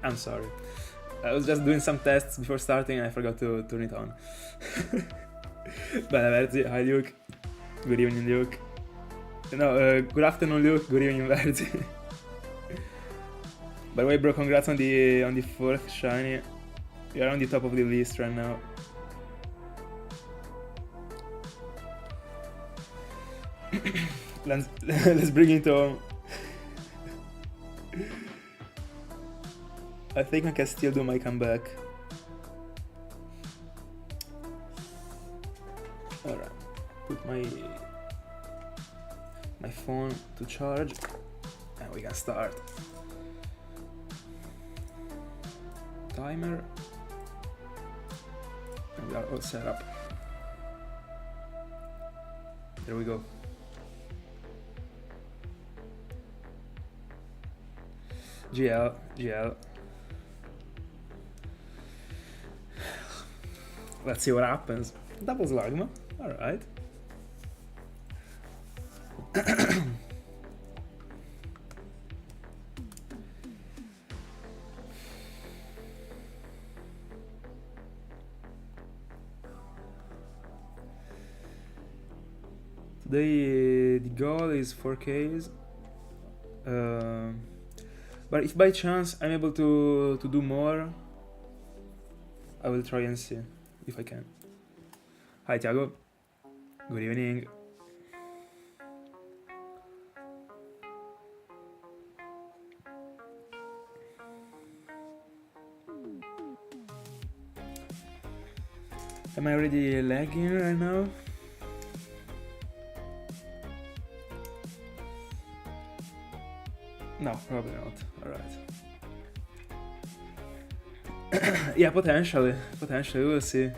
I'm sorry. I was just doing some tests before starting and I forgot to turn it on. Bene, Verzi. Hi, Luke. Good evening, Luke. No, good afternoon, Luke. Good evening, Verzi. By the way, bro, congrats on the fourth shiny. You're on the top of the list right now. Let's bring it home. I think I can still do my comeback. Alright, put my phone to charge and we can start. Timer. And we are all set up. There we go. GL. Let's see what happens. Double Slugma, alright. Today the goal is 4Ks. But if by chance I'm able to do more, I will try and see if I can. Hi Thiago, good evening. Am I already lagging right now? No, probably not. Alright. Yeah, potentially, we'll see.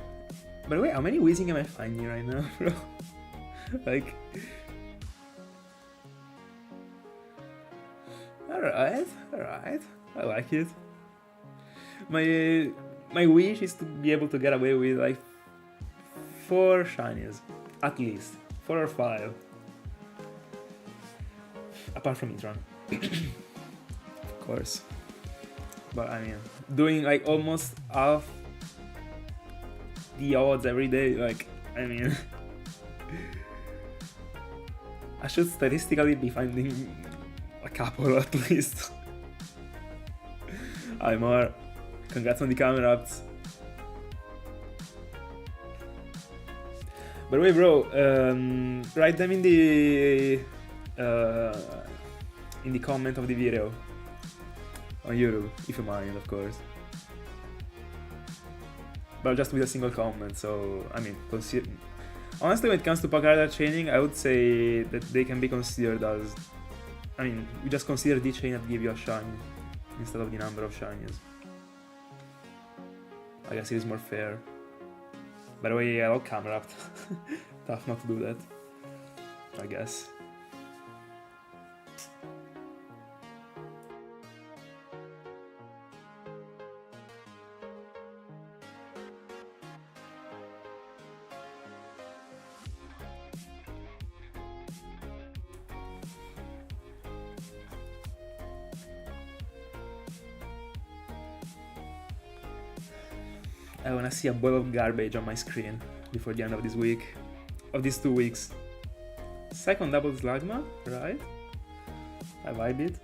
By the way, how many wheezing am I finding right now, bro? Like... Alright, I like it. My wish is to be able to get away with like 4 shinies, at least 4 or 5. Apart from Itron. Of course. But I mean, doing like almost half the odds every day, like, I mean, I should statistically be finding a couple at least. Hi Mar, congrats on the camera ups. By the way, bro, write them in the comment of the video on YouTube, if you mind, of course. But just with a single comment, so I mean, honestly, when it comes to Packard chaining, I would say that they can be considered as, I mean, we just consider the chain that give you a shine instead of the number of shinies. I guess it is more fair. By the way, I love camera up. Tough not to do that, I guess. I wanna see a boil of garbage on my screen before the end of this week. Of these 2 weeks. Second double Slugma, right? I vibe it.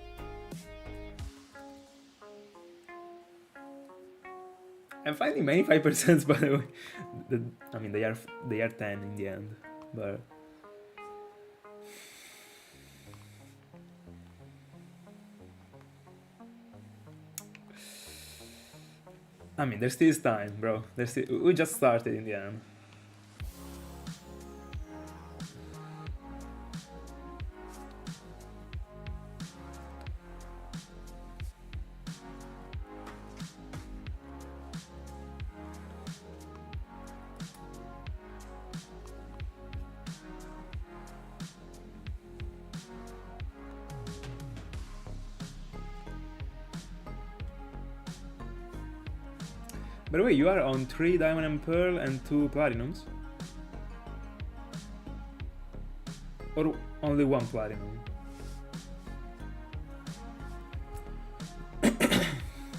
I'm finding many 5% by the way. I mean, they are 10 in the end, but... I mean, there still is time, bro. We just started in the end. By the way, you are on 3 Diamond and Pearl and 2 Platinums? Or only 1 Platinum?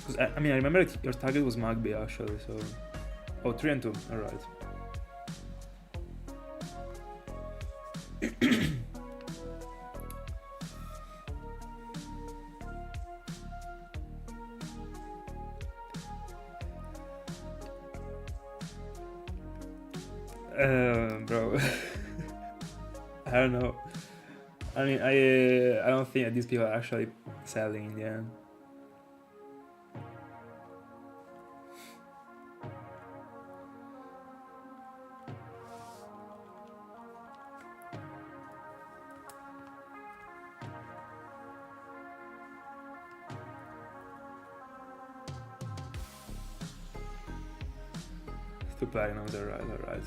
Because I mean, I remember your target was Magby actually, so... Oh, 3 and 2, alright. Bro, I don't know. I mean, I don't think that these people are actually selling in the end. Two platinums, alright.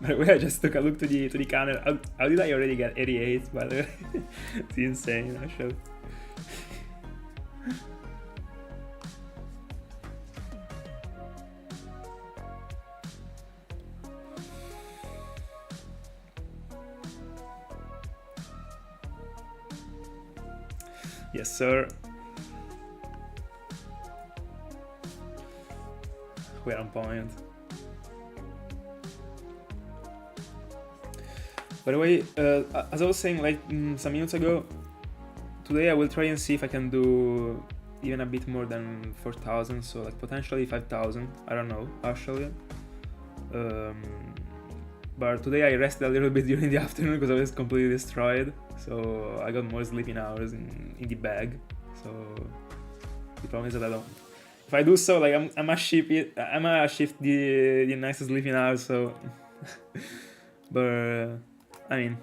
By the way, I just took a look to the counter. How did I already get 88? By the way, it's insane actually. Yes, sir. We're on point. By the way, as I was saying like some minutes ago, today I will try and see if I can do even a bit more than 4,000, so like potentially 5,000, I don't know actually. But today I rested a little bit during the afternoon because I was completely destroyed, so I got more sleeping hours in the bag, so the problem is that I don't. If I do so, like I'ma shift the next sleeping hours, so but I mean,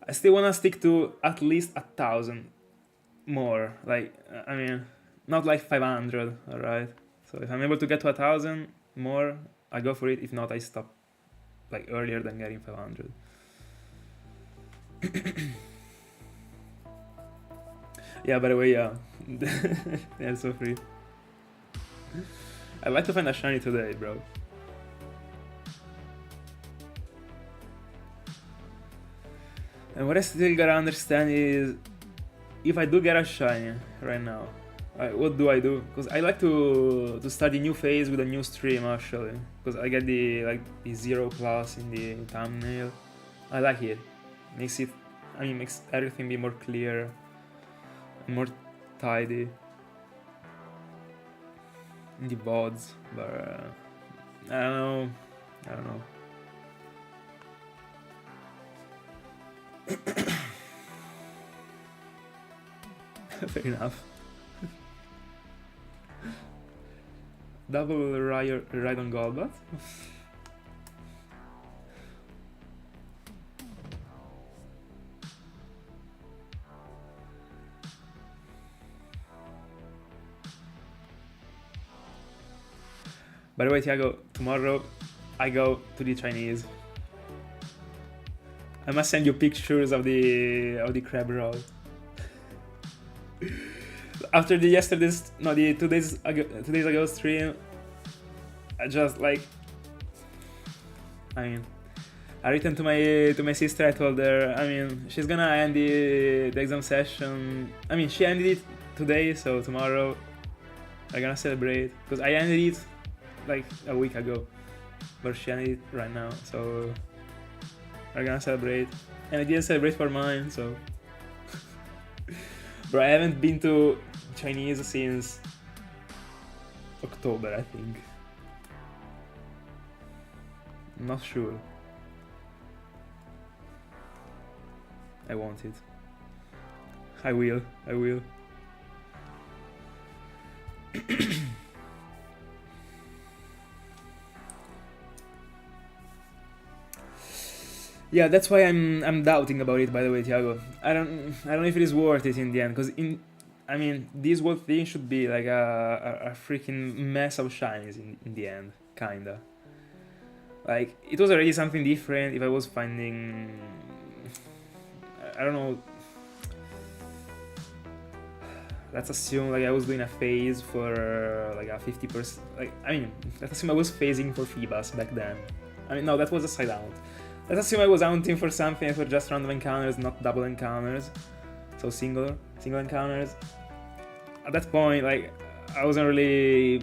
I still wanna stick to at least 1,000 more. Like, I mean, not like 500. All right. So if I'm able to get to 1,000 more, I go for it. If not, I stop like earlier than getting 500. Yeah. By the way, yeah, they're so free. I'd like to find a shiny today, bro. And what I still gotta understand is, if I do get a shiny right now, what do I do? Because I like to start a new phase with a new stream actually, because I get the 0+ in the thumbnail. I like it. Makes everything be more clear, more tidy in the VODs, but I don't know. Fair enough. Double ride on Golbat. By the way, Thiago, tomorrow I go to the Chinese. I must send you pictures of the crab roll. After the 2 days ago stream, I just I returned to my sister. I told her, she's gonna end the exam session. She ended it today, so tomorrow I'm gonna celebrate, because I ended it like a week ago, but she ended it right now, so I'm gonna celebrate. And I didn't celebrate for mine, so bro, I haven't been to Chinese since October, I think. I'm not sure. I want it. I will. Yeah, that's why I'm doubting about it, by the way, Thiago. I don't know if it is worth it in the end, because this whole thing should be like a freaking mess of shinies in the end, kinda. Like, it was already something different if I was finding, I don't know. Let's assume I was doing a phase for like a 50%. Let's assume I was phasing for Phoebus back then. No, that was a side out. Let's assume I was hunting for something for just random encounters, not double encounters. So single encounters. At that point, like, I wasn't really...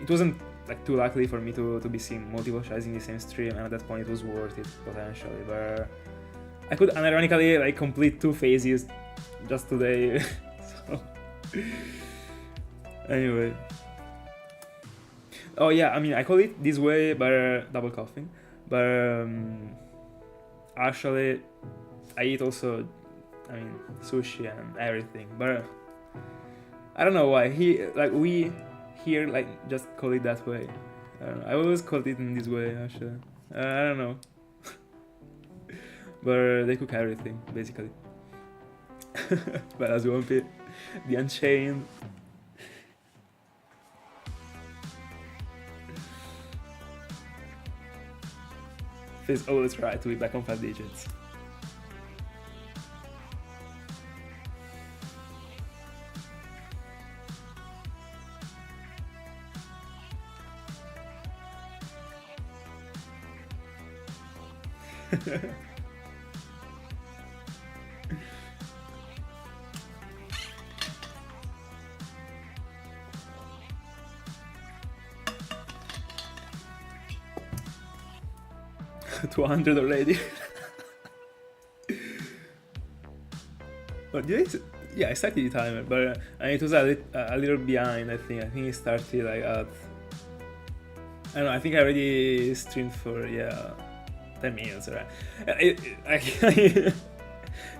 It wasn't like too likely for me to be seeing multiple shies in the same stream, and at that point it was worth it, potentially. But I could unironically like complete 2 phases just today. So... Anyway. Oh yeah, I mean, I call it this way, but double coughing. But actually, I eat also, I mean, sushi and everything. But I don't know why we here like just call it that way. I don't know. I always called it in this way actually. I don't know. But they cook everything basically. But as One Piece, the Unchained. Feels always right to be back on 5 digits. $200 already. But yeah, I started the timer, but it was a little behind. I think it started like at, I don't know. I think I already streamed for 10 minutes, right?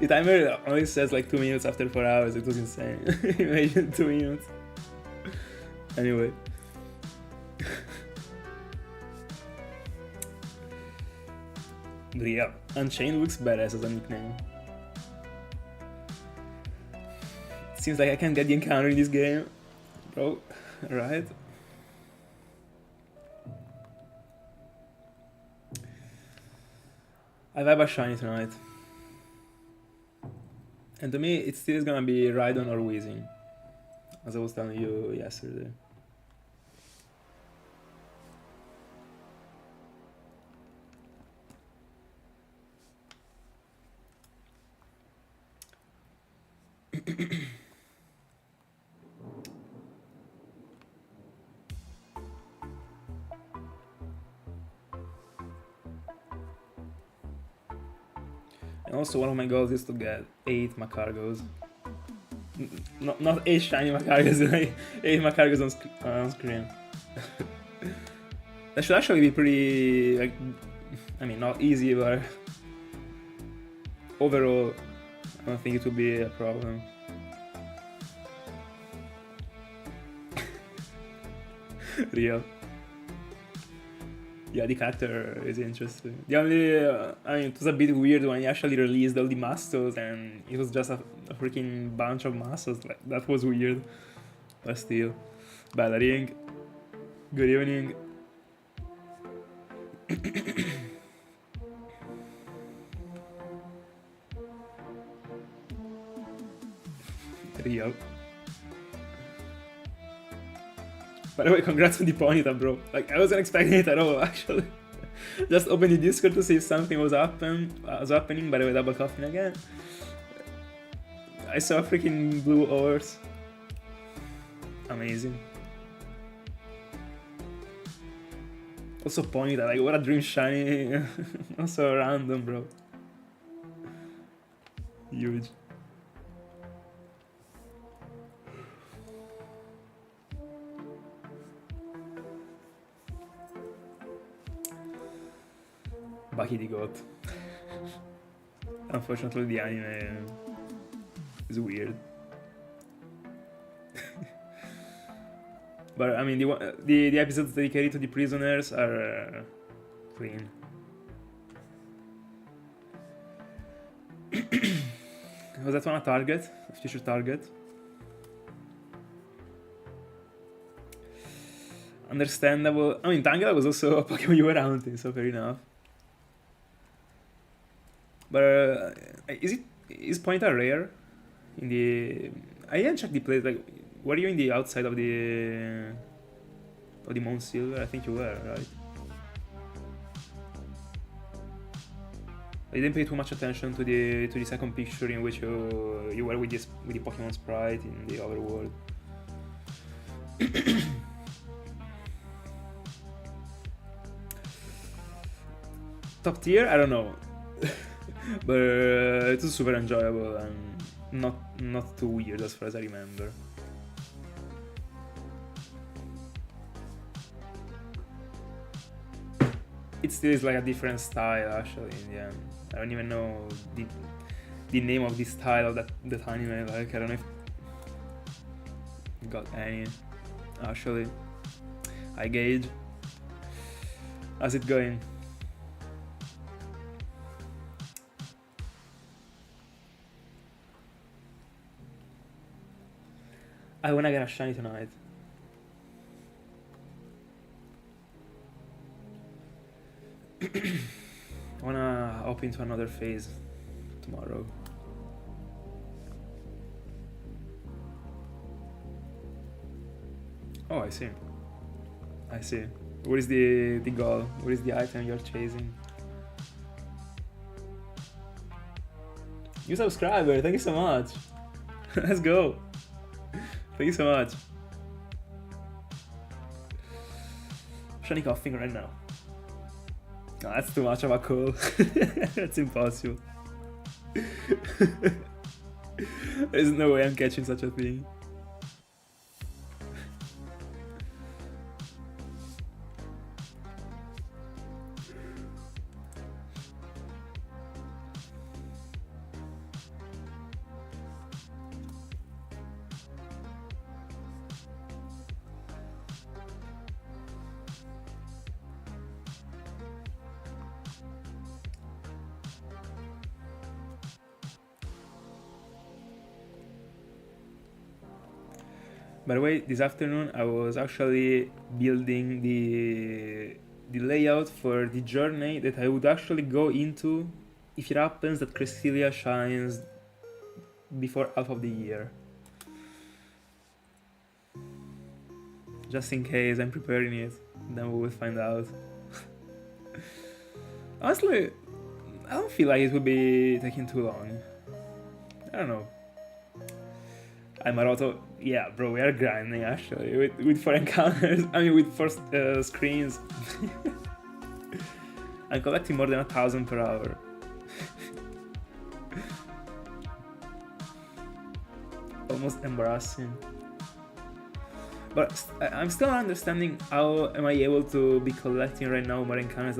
The timer only says like 2 minutes after 4 hours. It was insane. Imagine 2 minutes. Anyway. But yeah, Unchained looks badass as a nickname. Seems like I can get the encounter in this game, bro. Right? I vibe a shiny tonight. And to me, it still is gonna be Rhydon or Weezing, as I was telling you yesterday. And also one of my goals is to get 8 Macargos. Not 8 shiny Macargos, like 8 Macargos on screen. That should actually be pretty, like, I mean, not easy, but overall, I don't think it would be a problem. Real. Yeah, the character is interesting. The only, I mean, it was a bit weird when he actually released all the muscles and it was just a freaking bunch of muscles. Like, that was weird. But still. Battering. Good evening. Real. By the way, congrats on the Ponyta, bro. Like, I wasn't expecting it at all, actually. Just opened the Discord to see if something was happening. By the way, double coughing again. I saw a freaking blue horse. Amazing. Also Ponyta, like, what a dream shiny. Also random, bro. Huge. Baki the goat. Unfortunately, the anime is weird. But I mean, the episodes dedicated to the prisoners are clean. Was that one a target? A future target? Understandable. I mean, Tangela was also a Pokemon you were hunting, so fair enough. But is Ponyta rare? In the, I didn't check the place. Like, were you in the outside of the Mount Silver? I think you were, right? I didn't pay too much attention to the second picture in which you were with the Pokemon sprite in the overworld. Top tier? I don't know. But it was super enjoyable and not too weird as far as I remember. It still is like a different style actually in the end. I don't even know the name of this style of that anime, like I don't know if it got any actually. I gauge. How's it going? I wanna get a shiny tonight. I wanna hop into another phase tomorrow. Oh, I see. I see. What is the goal? What is the item you're chasing? New subscriber, thank you so much. Let's go. Thank you so much. Shiny Koffing right now. No, that's too much of a call. That's impossible. There's no way I'm catching such a thing. By the way, this afternoon I was actually building the layout for the journey that I would actually go into if it happens that Crestelia shines before half of the year. Just in case I'm preparing it, then we will find out. Honestly, I don't feel like it would be taking too long. I don't know. I'm Maroto. Yeah, bro, we are grinding actually with 4 encounters. I mean, with 4 screens. I'm collecting more than 1,000 per hour. Almost embarrassing. But I'm still not understanding how am I able to be collecting right now more encounters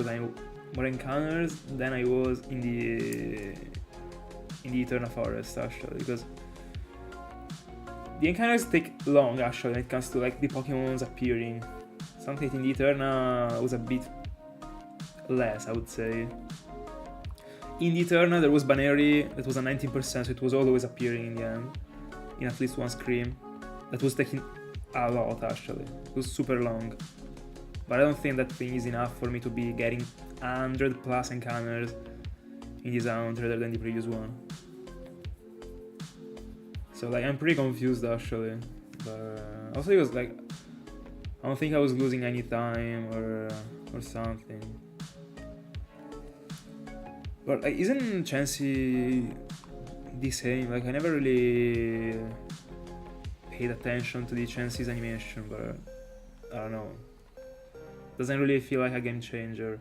than I was in the Eternal Forest actually, because the encounters take long actually when it comes to like the Pokemons appearing. Something in the Eterna was a bit less, I would say. In the Eterna there was Baneri that was a 19%, so it was always appearing in the end, in at least one scream. That was taking a lot actually. It was super long. But I don't think that thing is enough for me to be getting 100 plus encounters in this round rather than the previous one. So like I'm pretty confused actually, but also it was like I don't think I was losing any time or something. But like isn't Chansey the same? Like I never really paid attention to the Chansey's animation, but I don't know. Doesn't really feel like a game changer.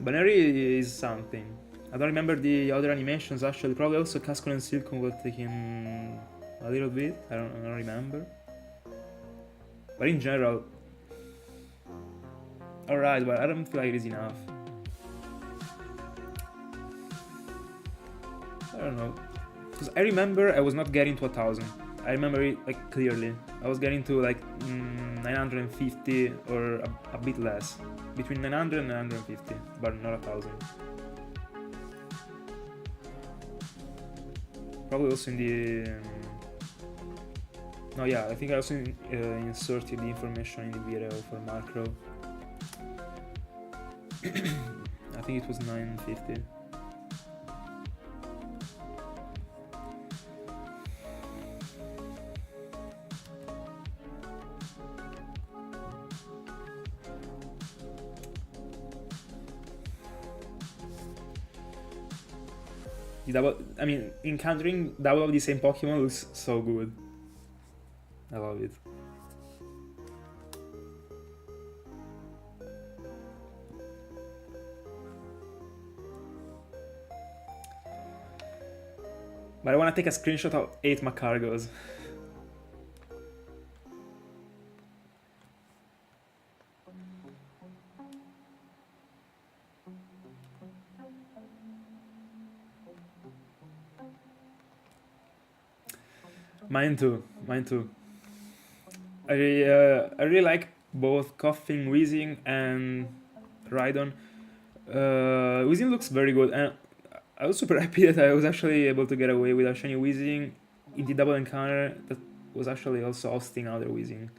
Baneri is something. I don't remember the other animations actually. Probably also Casco and Silcon were taking a little bit. I don't remember. But in general, alright. But I don't feel like it is enough. I don't know. Because I remember I was not getting to 1,000. I remember it like clearly. I was getting to like 950 or a bit less. Between 900 and 950, but not 1,000. Probably also in the... no, yeah, I think I also inserted the information in the video for macro. I think it was 950. I mean, encountering double of the same Pokemon looks so good. I love it. But I want to take a screenshot of 8 Macargos. Mine too. I really like both Koffing, Weezing, and Rhydon. Weezing looks very good, and I was super happy that I was actually able to get away with a shiny Weezing in the double encounter that was actually also ousting another Weezing.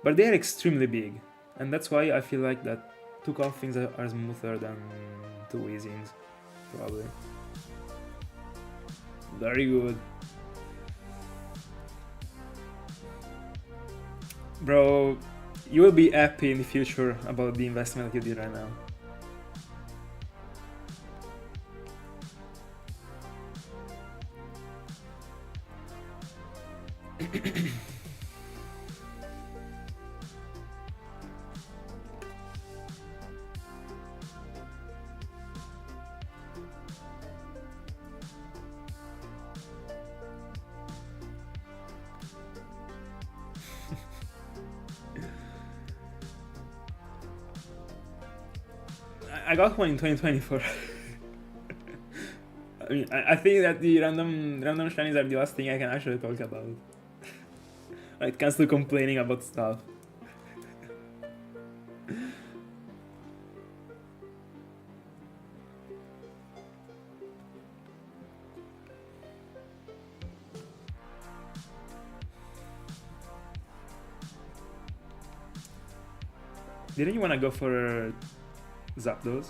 But they are extremely big, and that's why I feel like that 2 Koffings are smoother than 2 Weezings, probably. Very good. Bro, you will be happy in the future about the investment that you did right now. I got one in 2024. I mean, I think that the random shinies are the last thing I can actually talk about. When it comes to complaining about stuff. Didn't you want to go for Zapdos?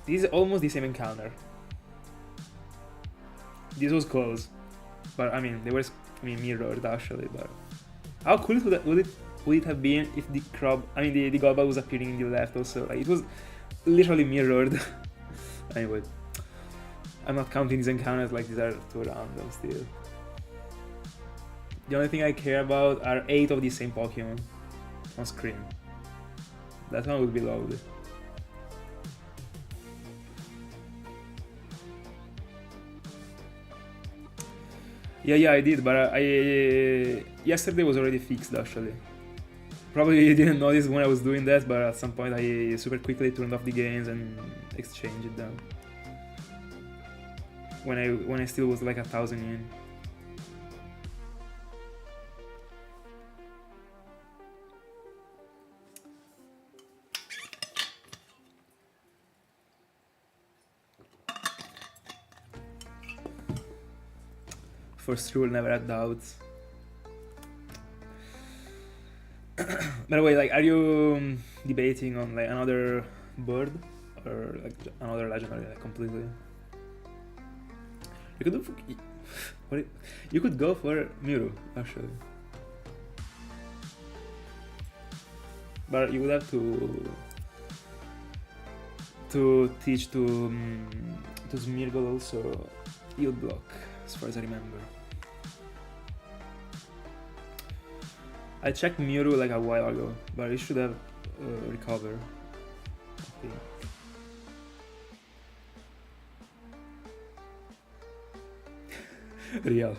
This is almost the same encounter. This was close, but I mean they were mirrored actually. But how cool would it have been if the the Golbat was appearing in the left also? Like it was literally mirrored. Anyway, I'm not counting these encounters like these are too random still. The only thing I care about are 8 of the same Pokemon on screen. That one would be lovely. Yeah, I did, but yesterday was already fixed actually. Probably you didn't notice when I was doing that, but at some point I super quickly turned off the games and exchanged them. When I still was like 1,000 yen. First rule, never had doubts. By the way, like, are you debating on like another bird or like another legendary like, completely? You could do you could go for Mewtwo actually, but you would have to teach to Smeargle also yield block, as far as I remember. I checked Mewtwo like a while ago, but it should have recovered, I think. Real.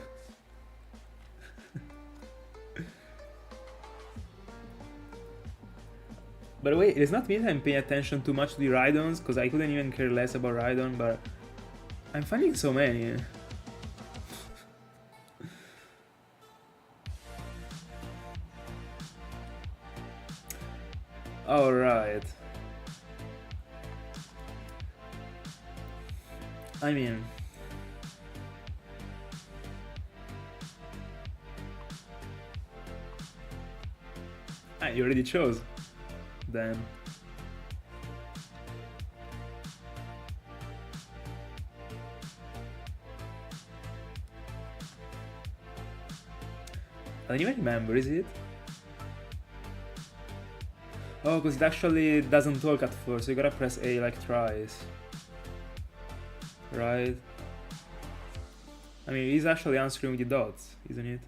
By the way, it's not me that I'm paying attention too much to the Rhydons, because I couldn't even care less about Rhydon, but I'm finding so many. Alright. I mean... you already chose. Then... I don't even remember, is it? Oh, because it actually doesn't talk at first, so you gotta press A like thrice. Right? I mean, he's actually answering with the dots, isn't it?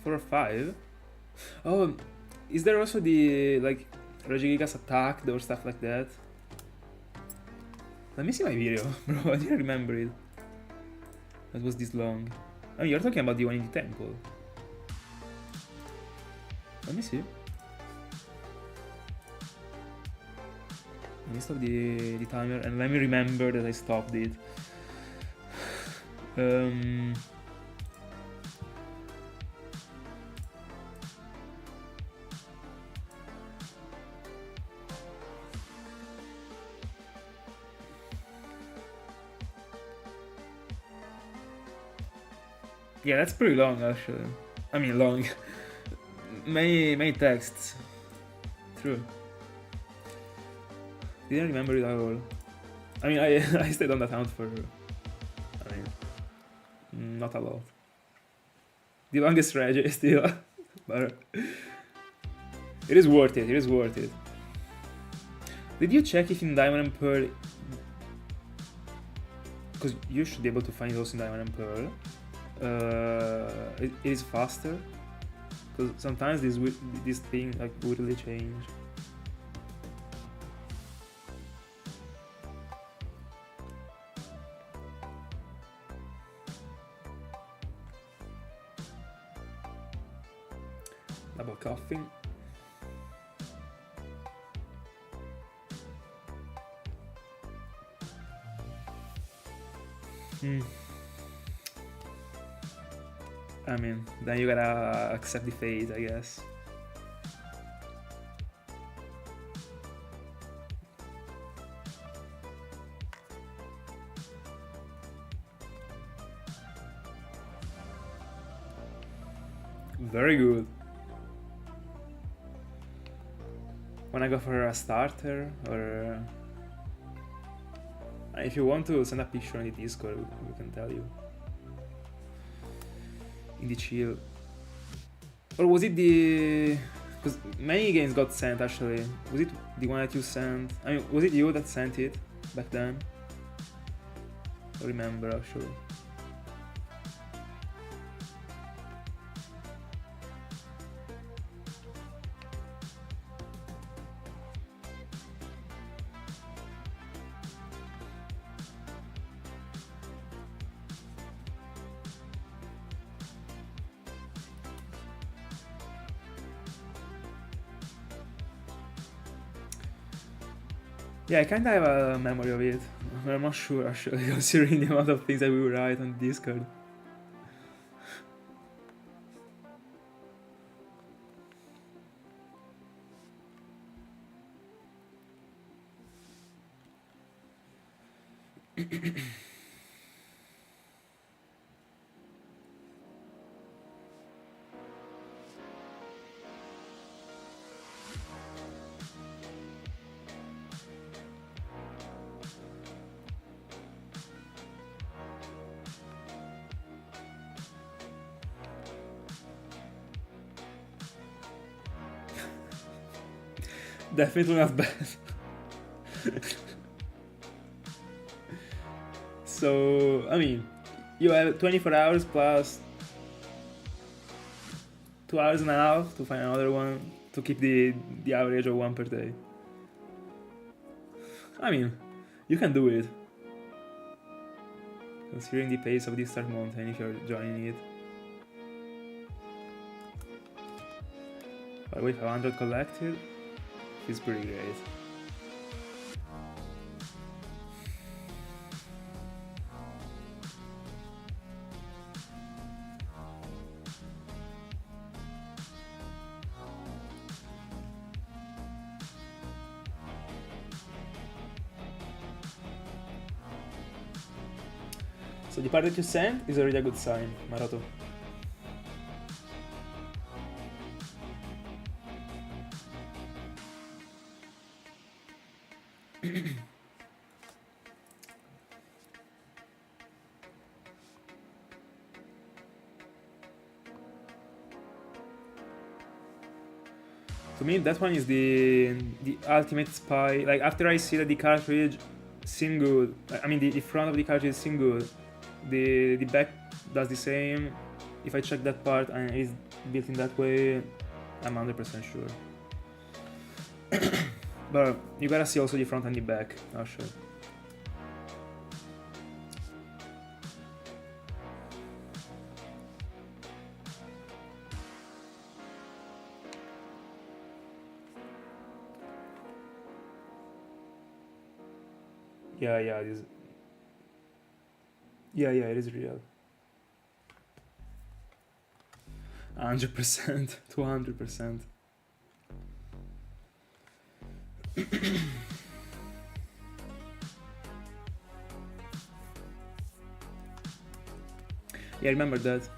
Four or five. Oh, is there also the like Regigigas attacked or stuff like that? Let me see my video, bro. I didn't remember it. It was this long. I mean, you're talking about the one in the temple. Let me see. Let me stop the timer and let me remember that I stopped it. Yeah, that's pretty long actually. I mean long. many texts. True. Didn't remember it at all. I mean I stayed on that account for not a lot. The longest reg still. But it is worth it, Did you check if in Diamond and Pearl, because you should be able to find those in Diamond and Pearl, it is faster? Because sometimes this thing like would really change. Double coughing. I mean, then you gotta accept the fate, I guess. Very good. Wanna go for a starter, or if you want to send a picture on the Discord, we can tell you. In the chill. Or was it the... because many games got sent actually. Was it the one that you sent? I mean, was it you that sent it back then? I don't remember actually. Yeah, I kinda have a memory of it, but I'm not sure actually, considering the amount of things that we would write on Discord. Definitely not bad. So, I mean, you have 24 hours plus 2 hours and a half to find another one to keep the average of one per day. I mean, you can do it. Considering the pace of this Star Mountain if you're joining it. But with 500 collected, it's pretty great. So the part that you sent is already a good sign, Maroto. To me, that one is the ultimate spy. Like, after I see that the cartridge seem good, I mean the front of the cartridge seem good, the back does the same. If I check that part and it's built in that way, I'm 100% sure. But you gotta see also the front and the back, oh sure. Yeah, it is. Yeah, it is real. 100%, 200%. Yeah, I remember that.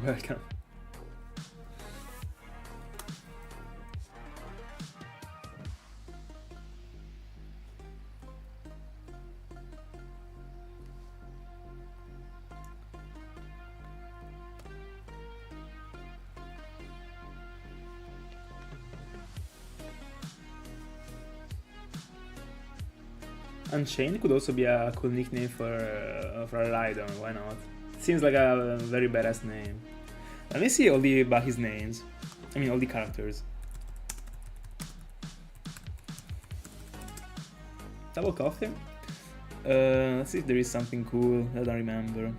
Welcome. Unchained could also be a cool nickname for a Raidon, why not? Seems like a very badass name. Let me see all the Bahi's names. I mean all the characters. Double Koffing? Let's see if there is something cool, I don't remember.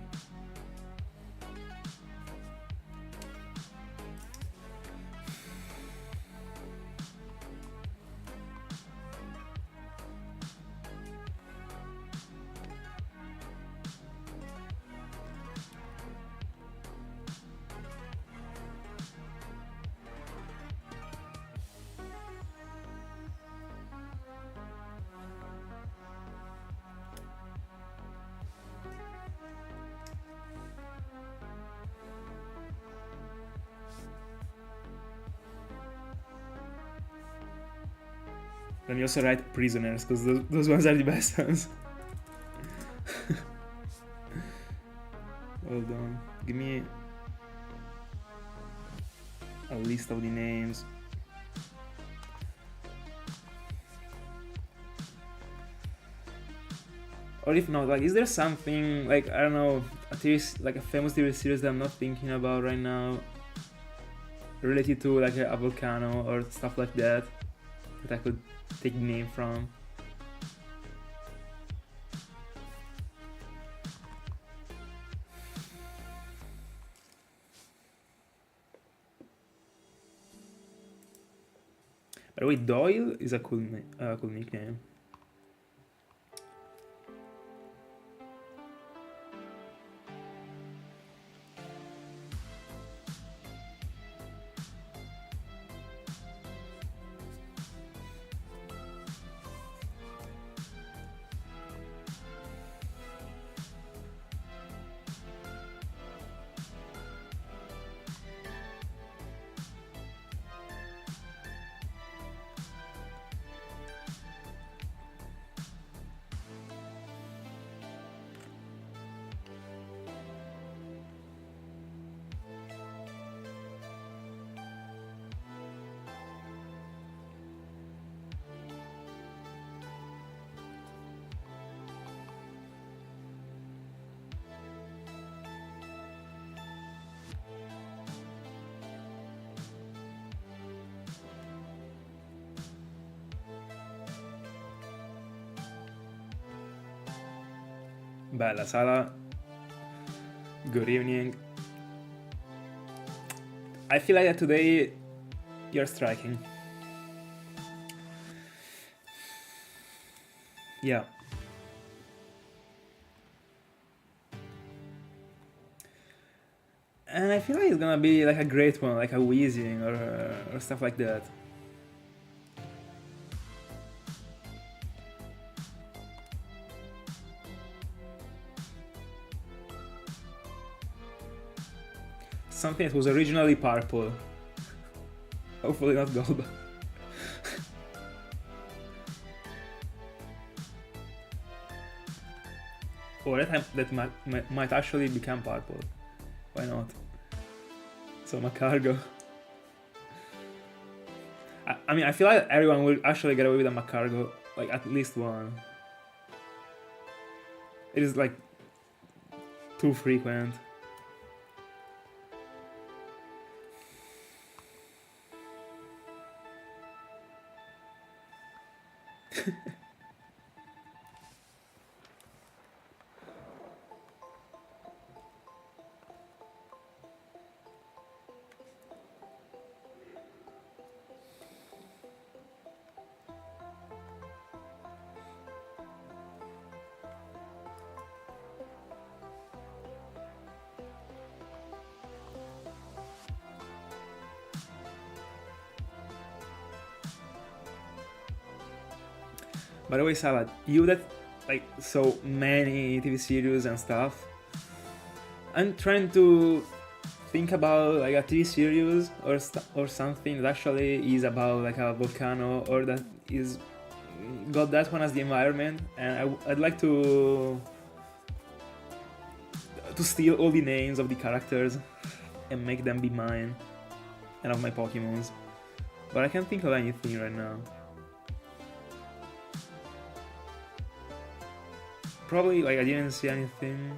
Let me also write prisoners, because those ones are the best ones. Hold on, give me a list of the names. Or if not, like, is there something, like, I don't know, like a famous TV series that I'm not thinking about right now, related to like a volcano or stuff like that I could take the name from? By the way, Doyle is a cool nickname. Bella Sala, good evening. I feel like that today you're striking. Yeah. And I feel like it's gonna be like a great one, like a Weezing or stuff like that. Something that was originally purple. Hopefully not gold. Or that might actually become purple. Why not? So Macargo. I mean, I feel like everyone will actually get away with a Macargo, like at least one. It is like too frequent. By the way, Salad, you that like so many TV series and stuff, I'm trying to think about like a TV series or something that actually is about like a volcano or that is got that one as the environment, and I'd like to steal all the names of the characters and make them be mine and of my Pokemons. But I can't think of anything right now. Probably like I didn't see anything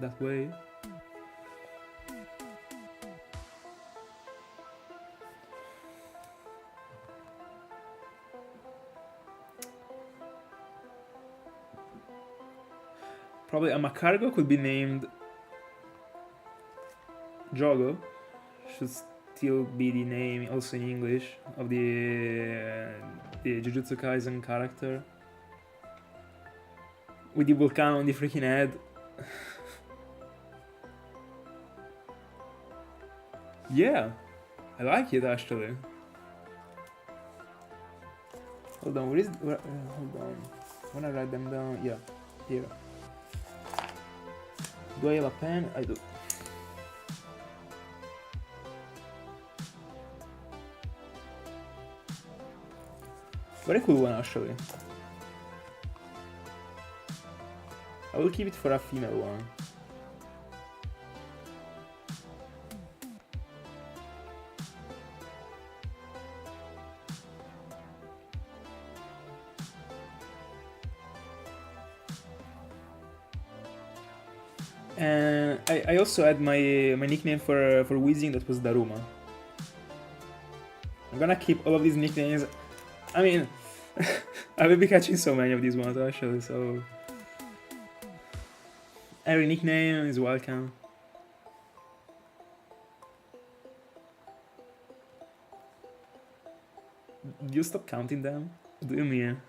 that way. Probably a Macargo could be named Jogo. Should still be the name also in English of the Jujutsu Kaisen character. With the volcano on the freaking head. Yeah, I like it actually. Hold on, hold on. I wanna write them down. Yeah, here. Do I have a pen? I do. Very cool one actually. I will keep it for a female one. And I also had my nickname for Weezing, that was Daruma. I'm gonna keep all of these nicknames. I mean, I will be catching so many of these ones actually, so every nickname is welcome. Do you stop counting them? What do you mean?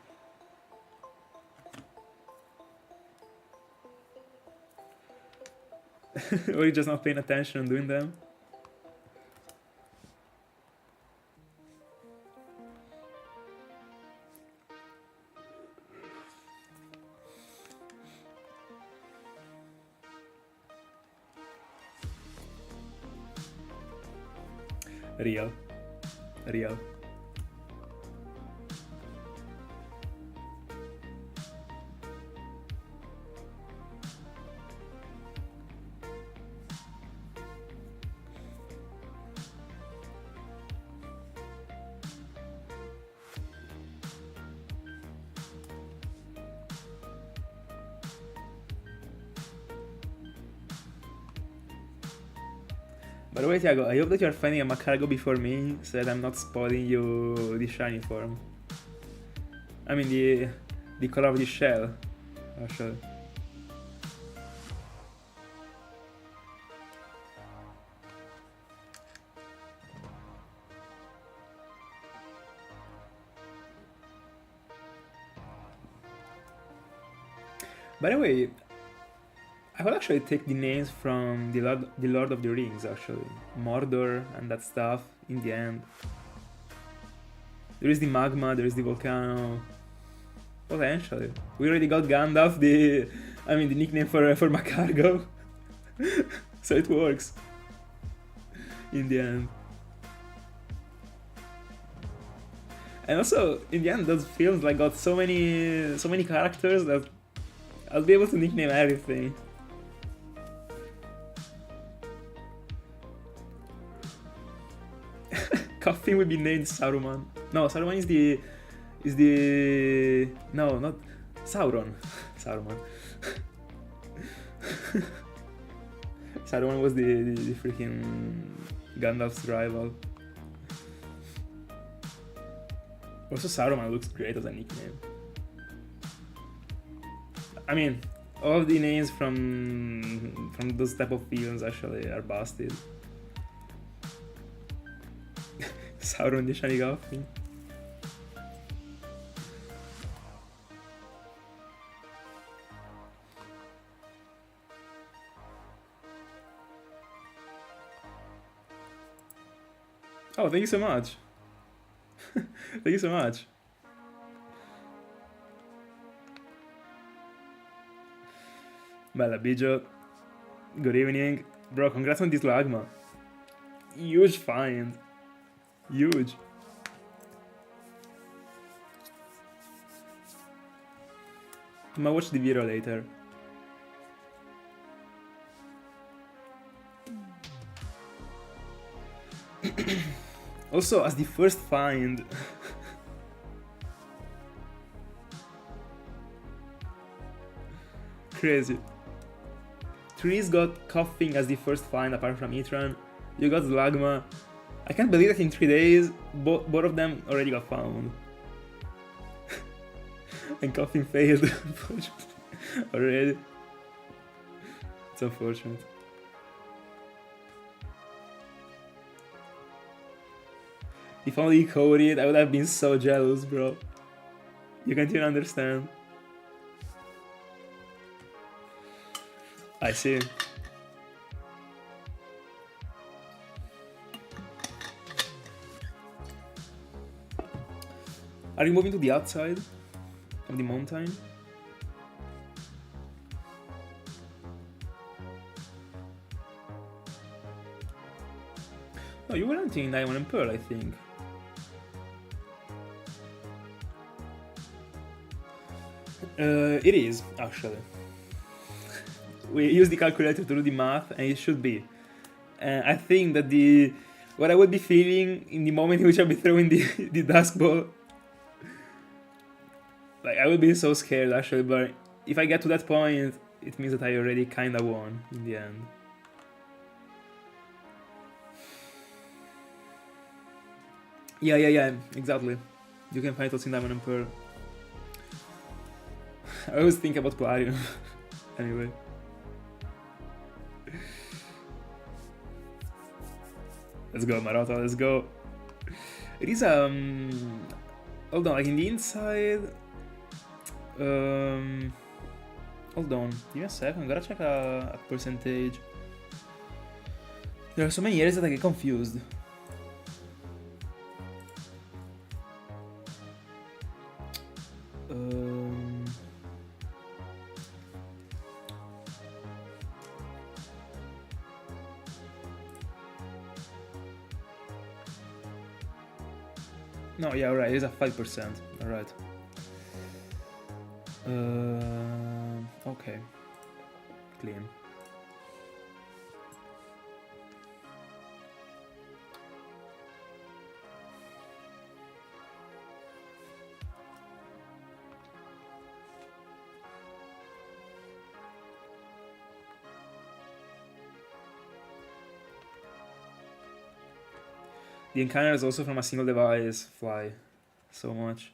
Or you just not paying attention and doing them? Real. By the way, Tiago, I hope that you're finding a Macargo before me, so that I'm not spoiling you the shiny form. I mean the color of the shell, actually. By the way, I will actually take the names from the Lord of the Rings, actually. Mordor and that stuff, in the end. There is the magma, there is the volcano. Potentially. We already got Gandalf, the nickname for Macargo. So it works. In the end. And also, in the end, those films like got so many characters that I'll be able to nickname everything. Koffing will be named Saruman. No, Saruman is the no, not Sauron. Saruman. Saruman was the freaking Gandalf's rival. Also, Saruman looks great as a nickname. I mean, all of the names from those type of films actually are busted. Sauron the Shiny Koffing. Oh, thank you so much. Thank you so much. Bella Bijo. Good evening. Bro, congrats on this Lagma. Huge find. Huge. I might watch the video later. Also, as the first find. Crazy. Trees got Koffing as the first find apart from Etran. You got Lagma. I can't believe that in 3 days, both of them already got found. And Koffing failed, already. It's unfortunate. If only you coded, I would have been so jealous, bro. You can't even understand. I see. Are you moving to the outside of the mountain? No, you were hunting Diamond and Pearl, I think. It is, actually. We use the calculator to do the math, and it should be. I think that what I would be feeling in the moment in which I'll be throwing the dusk ball, like, I would be so scared, actually, but if I get to that point, it means that I already kinda won in the end. Yeah, exactly. You can find us in Diamond and Pearl. I always think about Platinum. Anyway. Let's go, Marotta, let's go. It is, hold on, like in the inside... hold on, give me a second, I'm gonna check a percentage. There are so many areas that I get confused. No, yeah, alright, it is a 5%. Alright. Okay. Clean. The encounters also from a single device fly so much.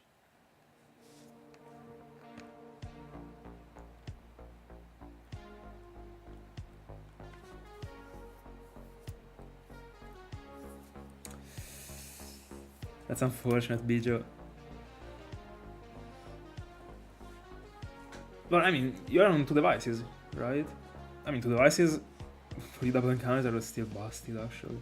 That's unfortunate, Bijo. But I mean, you're on 2 devices, right? I mean, 2 devices for the double encounter are still busted actually.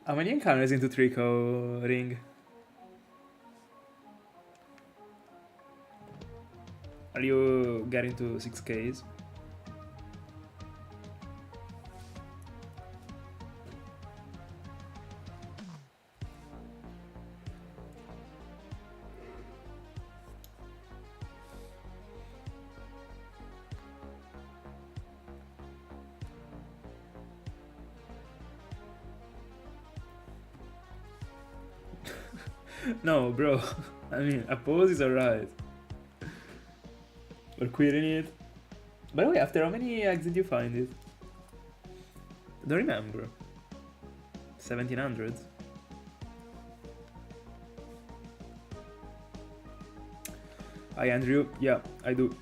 How many encounters into Trico ring? Are you getting to 6Ks? No, bro. I mean, a pose is alright. We're queering it. By the way, after how many eggs did you find it? I don't remember. 1700? Hi Andrew, yeah, I do.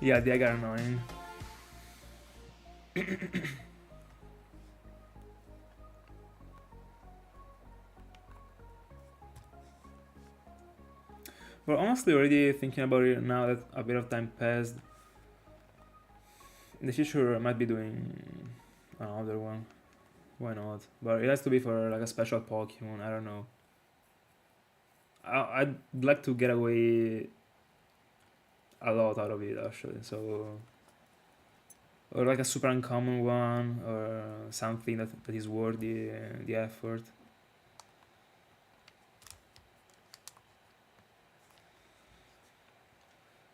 Yeah, they are annoying. But honestly, already thinking about it now that a bit of time passed, in the future I might be doing another one. Why not? But it has to be for like a special Pokemon, I don't know. I'd like to get away a lot out of it actually, so... Or like a super uncommon one, or something that is worth the effort.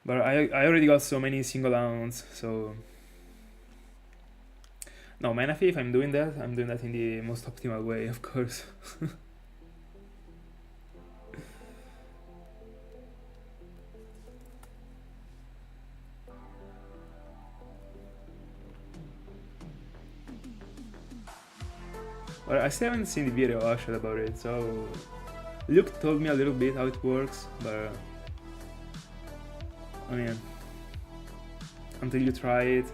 But I already got so many single rounds, so... No, Manaphy, if I'm doing that in the most optimal way, of course. But I still haven't seen the video actually about it, so... Luke told me a little bit how it works, but... I mean... Until you try it...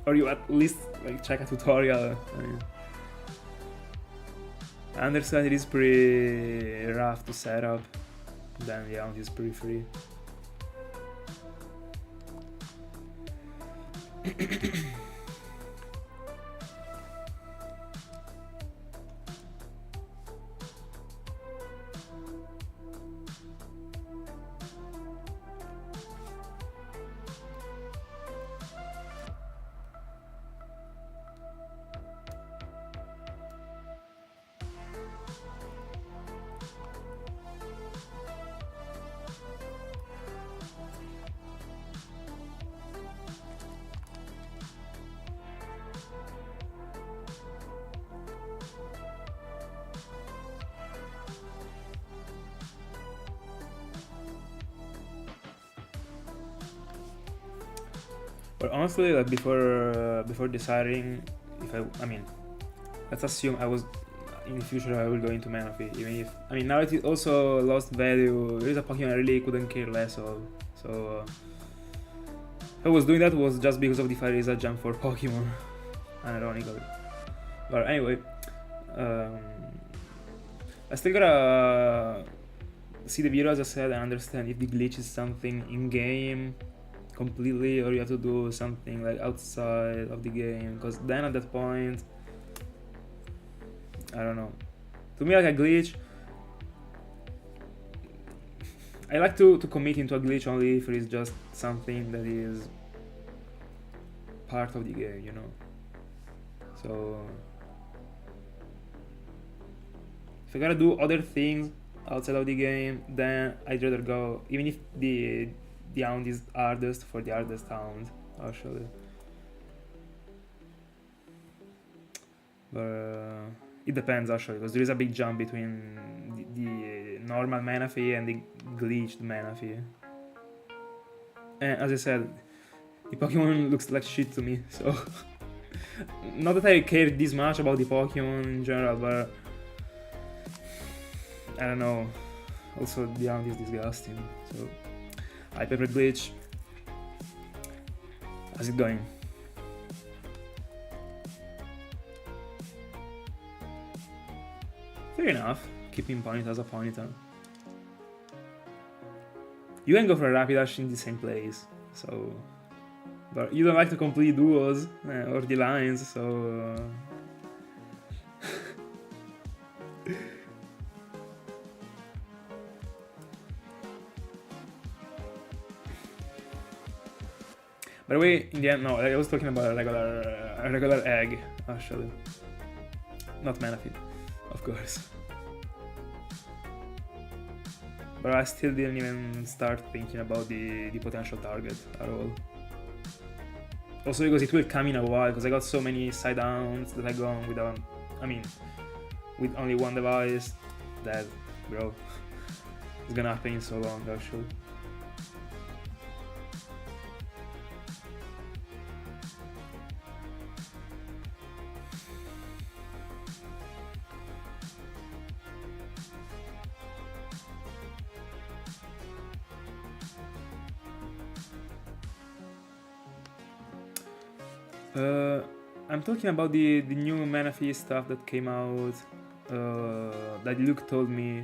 Or you at least like check a tutorial, I mean... I understand it is pretty rough to set up, then yeah, it's pretty free. But honestly, like before deciding if I mean, let's assume I was in the future I will go into Manaphy, even if now it also lost value. There is a Pokemon I really couldn't care less of. So if I was doing that was just because of the Fariza jump for Pokemon, unironically. But anyway, I still gotta see the video as I said and understand if the glitch is something in game completely or you have to do something like outside of the game, because then at that point I don't know, to me like a glitch, I like to commit into a glitch only if it is just something that is part of the game, you know. So if I gotta do other things outside of the game, then I'd rather go, even if the hound is hardest, for the hardest hound actually. But it depends actually, because there is a big jump between the normal Manaphy and the glitched Manaphy. And as I said, the Pokemon looks like shit to me, so not that I care this much about the Pokemon in general, but I don't know. Also, the hound is disgusting, so I prefer glitch. How's it going? Fair enough, keeping Ponyta as a Ponyta. You can go for a Rapidash in the same place, so... But you don't like to complete duos or the lines, so... By the way, in the end, no, I was talking about a regular egg, actually. Not Manaphy, of course. But I still didn't even start thinking about the potential target at all. Also because it will come in a while, because I got so many side downs that I go on with only one device, that, bro, it's gonna happen in so long, actually. I'm talking about the new Manaphy stuff that came out, that Luke told me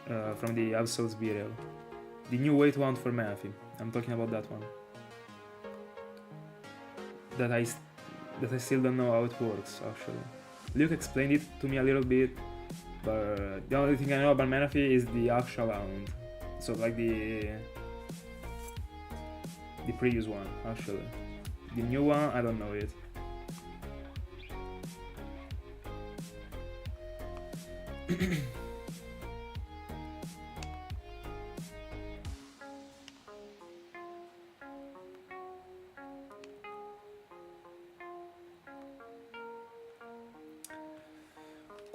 from the Absol's video. The new way to hunt for Manaphy. I'm talking about that one. That I still don't know how it works, actually. Luke explained it to me a little bit, but the only thing I know about Manaphy is the actual hound. So like the previous one, actually. The new one, I don't know it.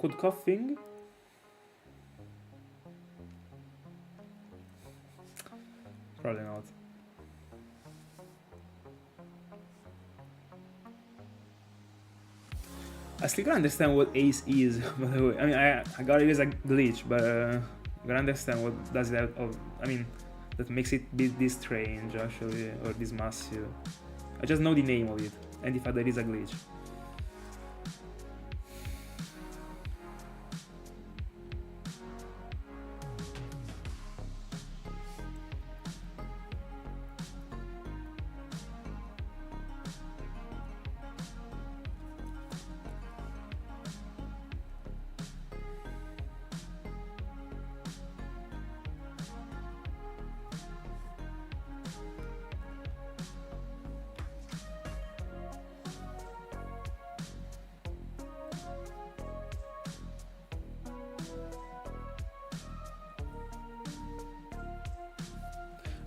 Could Koffing? Probably not. I still can't understand what Ace is, by the way. I got it as a glitch, but I gotta understand what does that that makes it be this strange, actually, or this massive. I just know the name of it, and the fact that it is a glitch.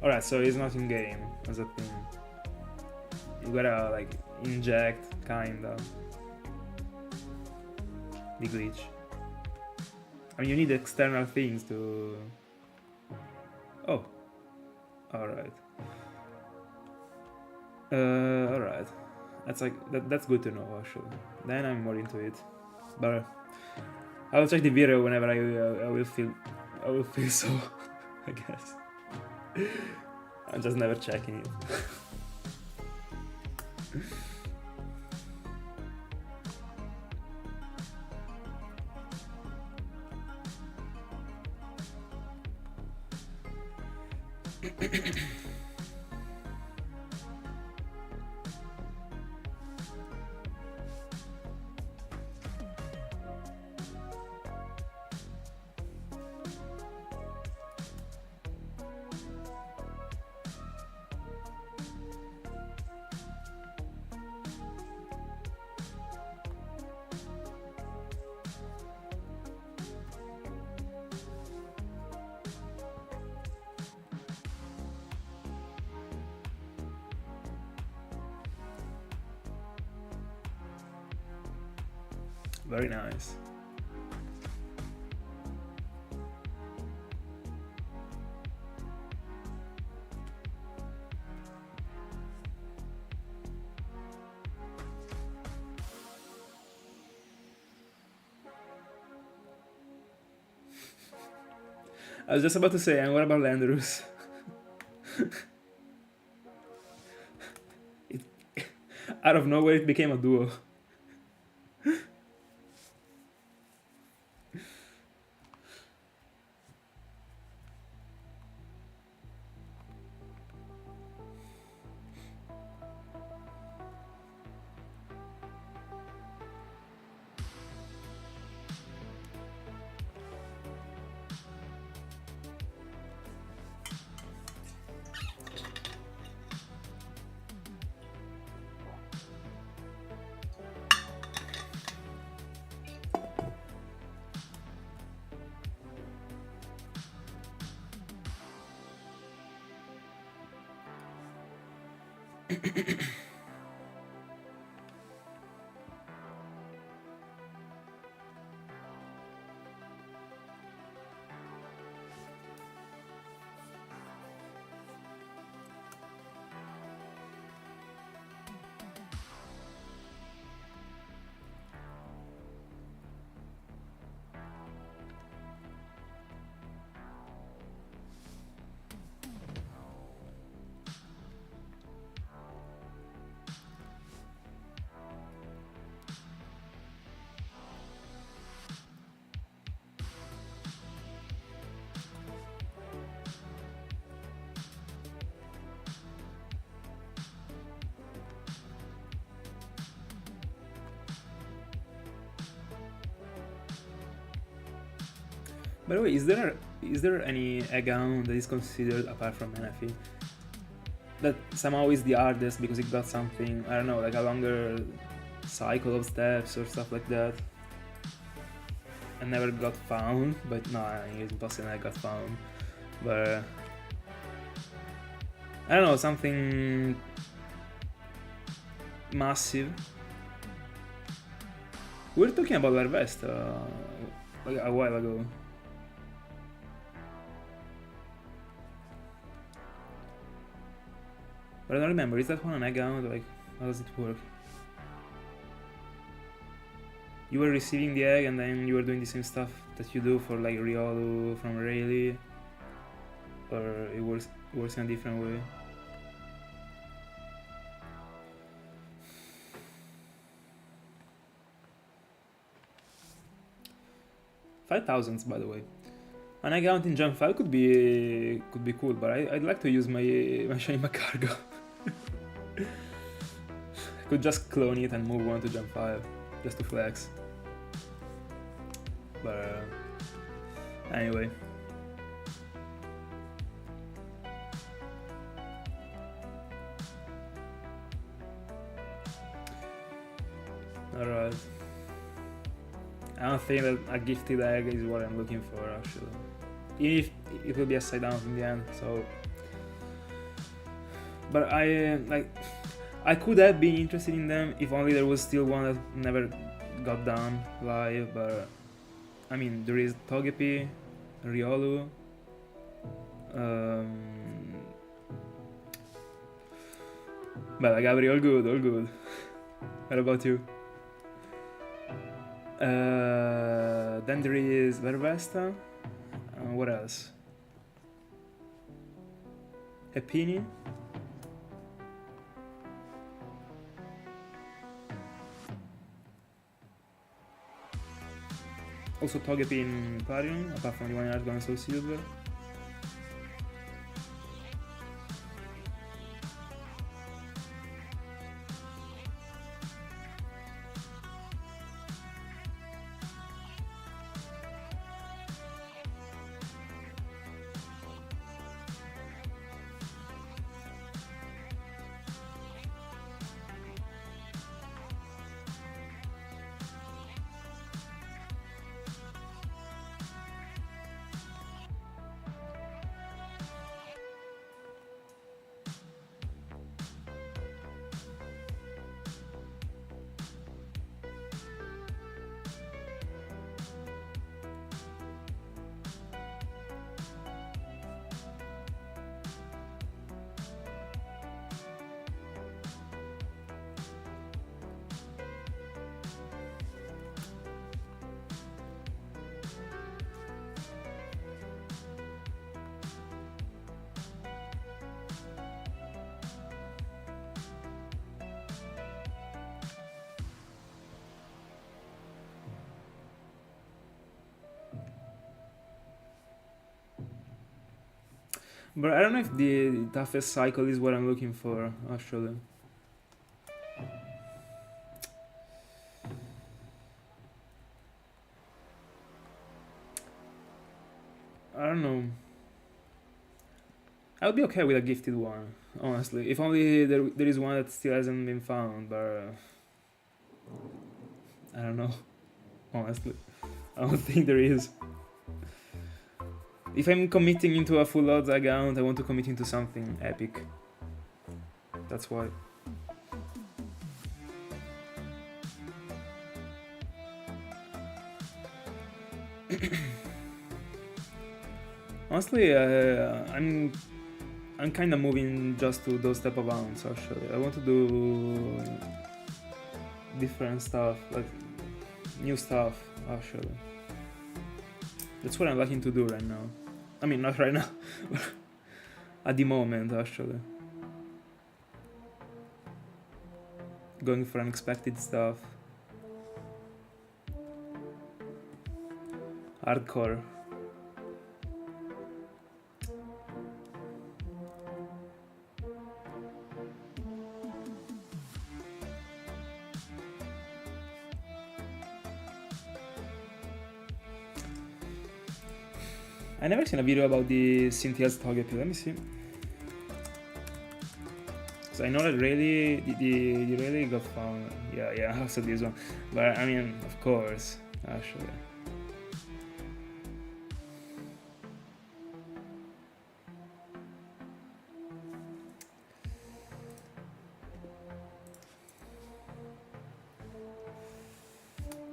Alright, so it's not in game as a thing. You gotta like inject kinda the glitch. You need external things to... Oh. Alright. Alright. That's like that's good to know actually. Then I'm more into it. But I will check the video whenever I will feel so. I guess. I'm just never checking it. Very nice. I was just about to say, and what about Landorus? Out of nowhere, it became a duo. By the way, is there any account that is considered apart from Hanafi that somehow is the hardest because it got something, I don't know, like a longer cycle of steps or stuff like that, and never got found? But no, I mean, it's impossible I got found. But I don't know, something massive. We were talking about Larvest like a while ago. But I don't remember, is that one an account? Like, how does it work? You were receiving the egg and then you were doing the same stuff that you do for like Riolu from Rayleigh? Or it works in a different way? $5,000, by the way. An account in Jump 5 could be cool, but I'd like to use my Shiny cargo. I could just clone it and move on to Jump 5, just to flex. But anyway. Alright. I don't think that a gifted egg is what I'm looking for actually. Even if it will be upside down in the end, so. But I could have been interested in them if only there was still one that never got done live, but I mean there is Togepi, Riolu, Bella Gabri, all good, all good. What about you? Then there is Vervesta. What else? Epini. Also Togepi in Clarion, apart from the 1 yard Gone Soul Silver. But I don't know if the toughest cycle is what I'm looking for, actually. I don't know. I would be okay with a gifted one, honestly. If only there is one that still hasn't been found, but I don't know, honestly. I don't think there is. If I'm committing into a full odds account, I want to commit into something epic. That's why. Honestly, I'm kind of moving just to those type of rounds. Actually, I want to do different stuff, like new stuff. Actually, that's what I'm liking to do right now. I mean, not right now, at the moment. Actually, going for unexpected stuff, hardcore. I never seen a video about the Cynthia's Togepi. Let me see. So I know that really the really got found. Yeah, also this one. But I mean, of course, actually.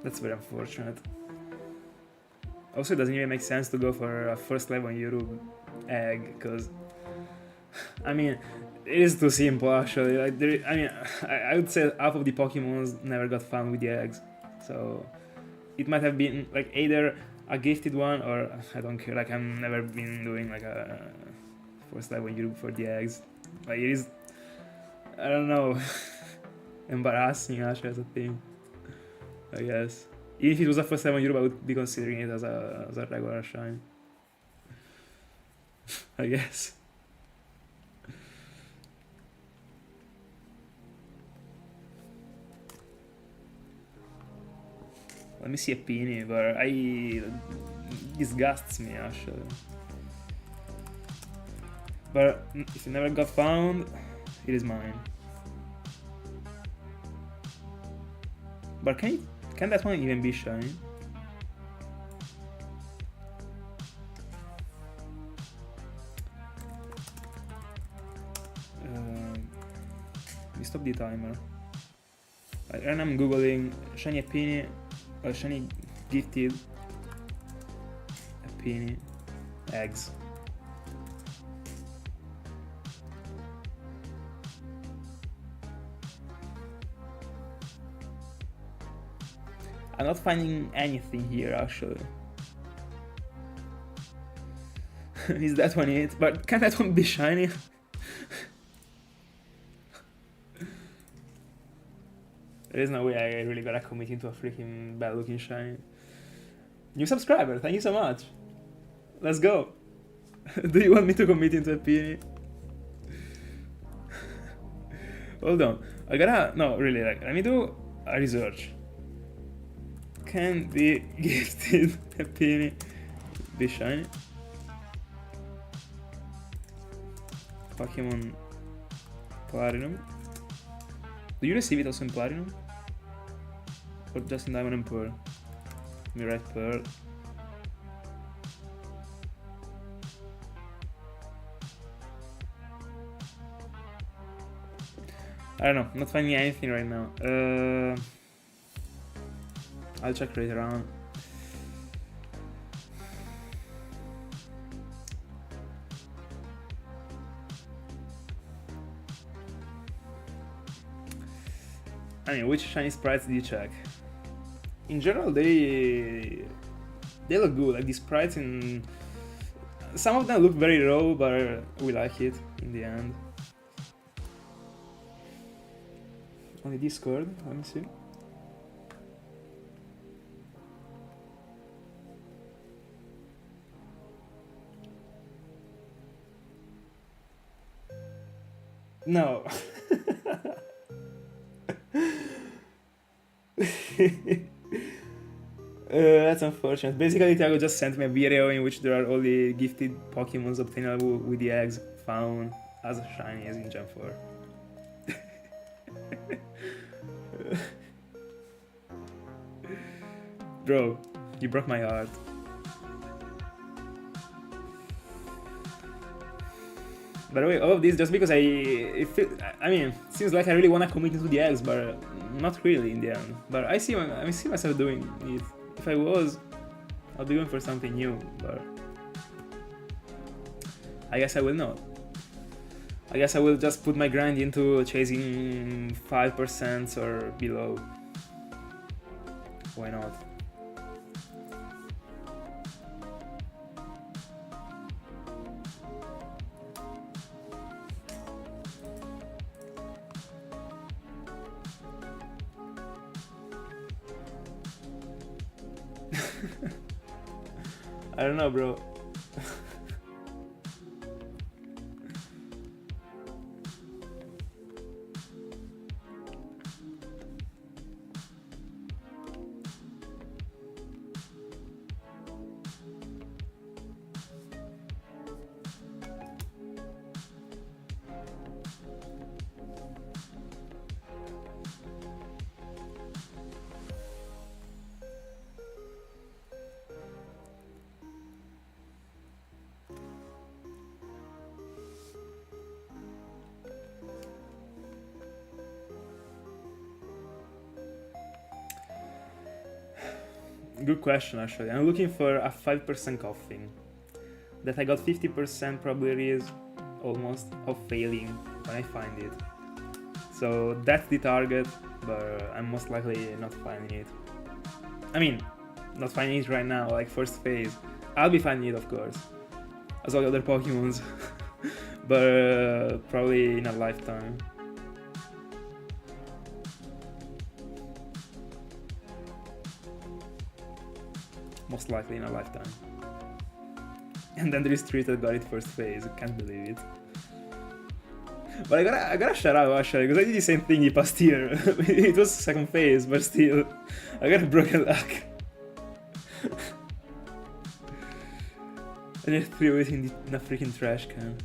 That's very unfortunate. Also, it doesn't even make sense to go for a first level Euro egg, because I mean, it is too simple actually. Like, I would say half of the Pokemons never got found with the eggs, so it might have been like either a gifted one or I don't care. Like, I've never been doing like a first level Euro for the eggs. Like, it is, I don't know, embarrassing actually as a thing, I guess. If it was a first time on Europe, I would be considering it as a regular shine, I guess. Let me see a Pini, but it disgusts me actually. But if it never got found, it is mine. But can that one even be shiny? Let me stop the timer. And I'm googling shiny Epini, or shiny gifted Epini eggs. I'm not finding anything here actually. Is that one it? But can that one be shiny? There is no way I really gotta commit into a freaking bad looking shiny. New subscriber, thank you so much. Let's go. Do you want me to commit into a peony? Hold on. I gotta... No, really, like, let me do a research. Can be gifted a peony be shiny? Pokemon Platinum. Do you receive it also in Platinum? Or just in Diamond and Pearl? Let me write Pearl. I don't know, not finding anything right now. I'll check later on. I mean, which shiny sprites did you check? In general, they look good. Like the sprites in some of them look very raw, but we like it in the end. On the Discord, let me see. No. That's unfortunate. Basically, Thiago just sent me a video in which there are all the gifted Pokemons obtainable with the eggs found as shiny as in Gen 4. Bro, you broke my heart. By the way, all of this just because I mean, it seems like I really want to commit into the eggs, but not really in the end. But I see myself doing it. If I was, I'll be going for something new, but I guess I will not. I guess I will just put my grind into chasing 5% or below. Why not? I don't know, bro. Good question, actually. I'm looking for a 5% Koffing. That I got 50% probably is almost of failing when I find it. So that's the target, but I'm most likely not finding it. I mean, not finding it right now, like first phase. I'll be finding it, of course, as all the other Pokemons, but probably in a lifetime. Most likely in a lifetime. And then there is Street that got it first phase. I can't believe it. But I gotta shout out actually, because I did the same thing the past year. It was second phase, but still, I got a broken luck. I just threw it in the freaking trash can.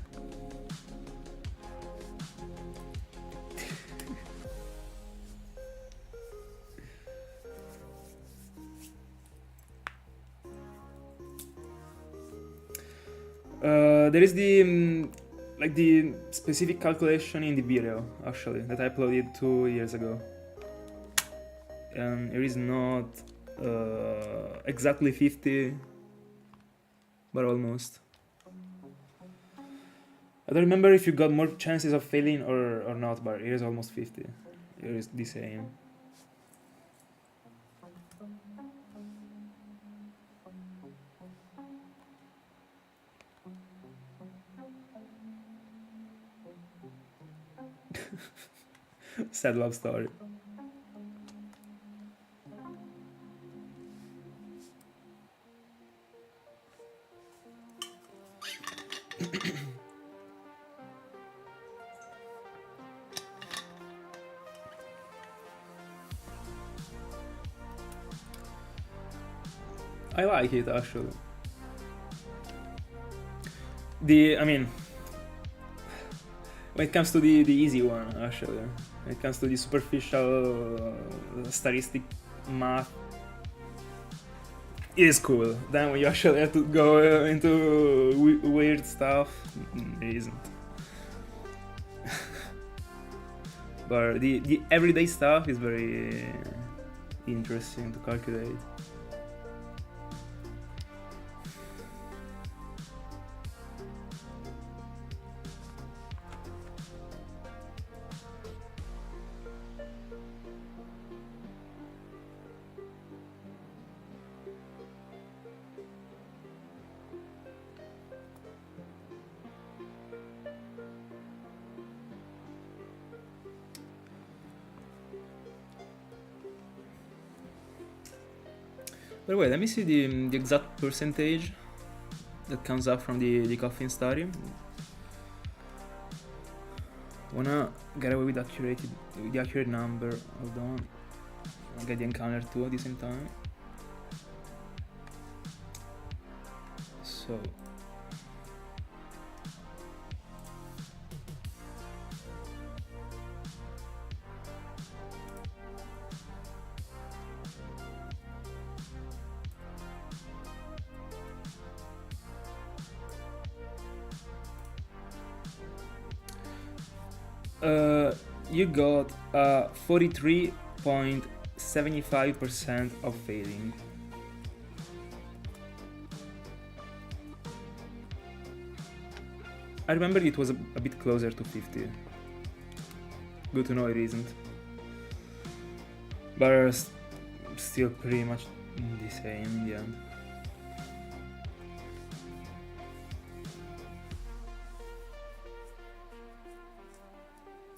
There is the the specific calculation in the video actually that I uploaded 2 years ago, and it is not exactly 50, but almost. I don't remember if you got more chances of failing or not, but it is almost 50. It is the same. Sad love story. I like it actually. I mean, when it comes to the easy one, actually, when it comes to the superficial statistic math, it is cool. Then when you actually have to go into weird stuff, it isn't. But the everyday stuff is very interesting to calculate. By the way, let me see the exact percentage that comes up from the Koffing study. Wanna get away with the accurate number. Hold on. I'll get the encounter too at the same time. So. You got 43.75% of failing. I remember it was a bit closer to 50. Good to know it isn't. But still pretty much the same in the end.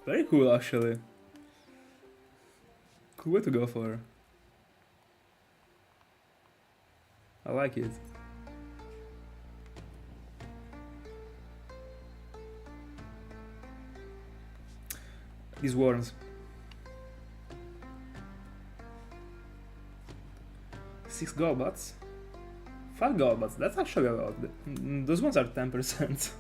Very cool actually. Cool way to go for. I like it. These worms. 6 Golbats? 5 Golbats, that's actually a lot. Those ones are 10%.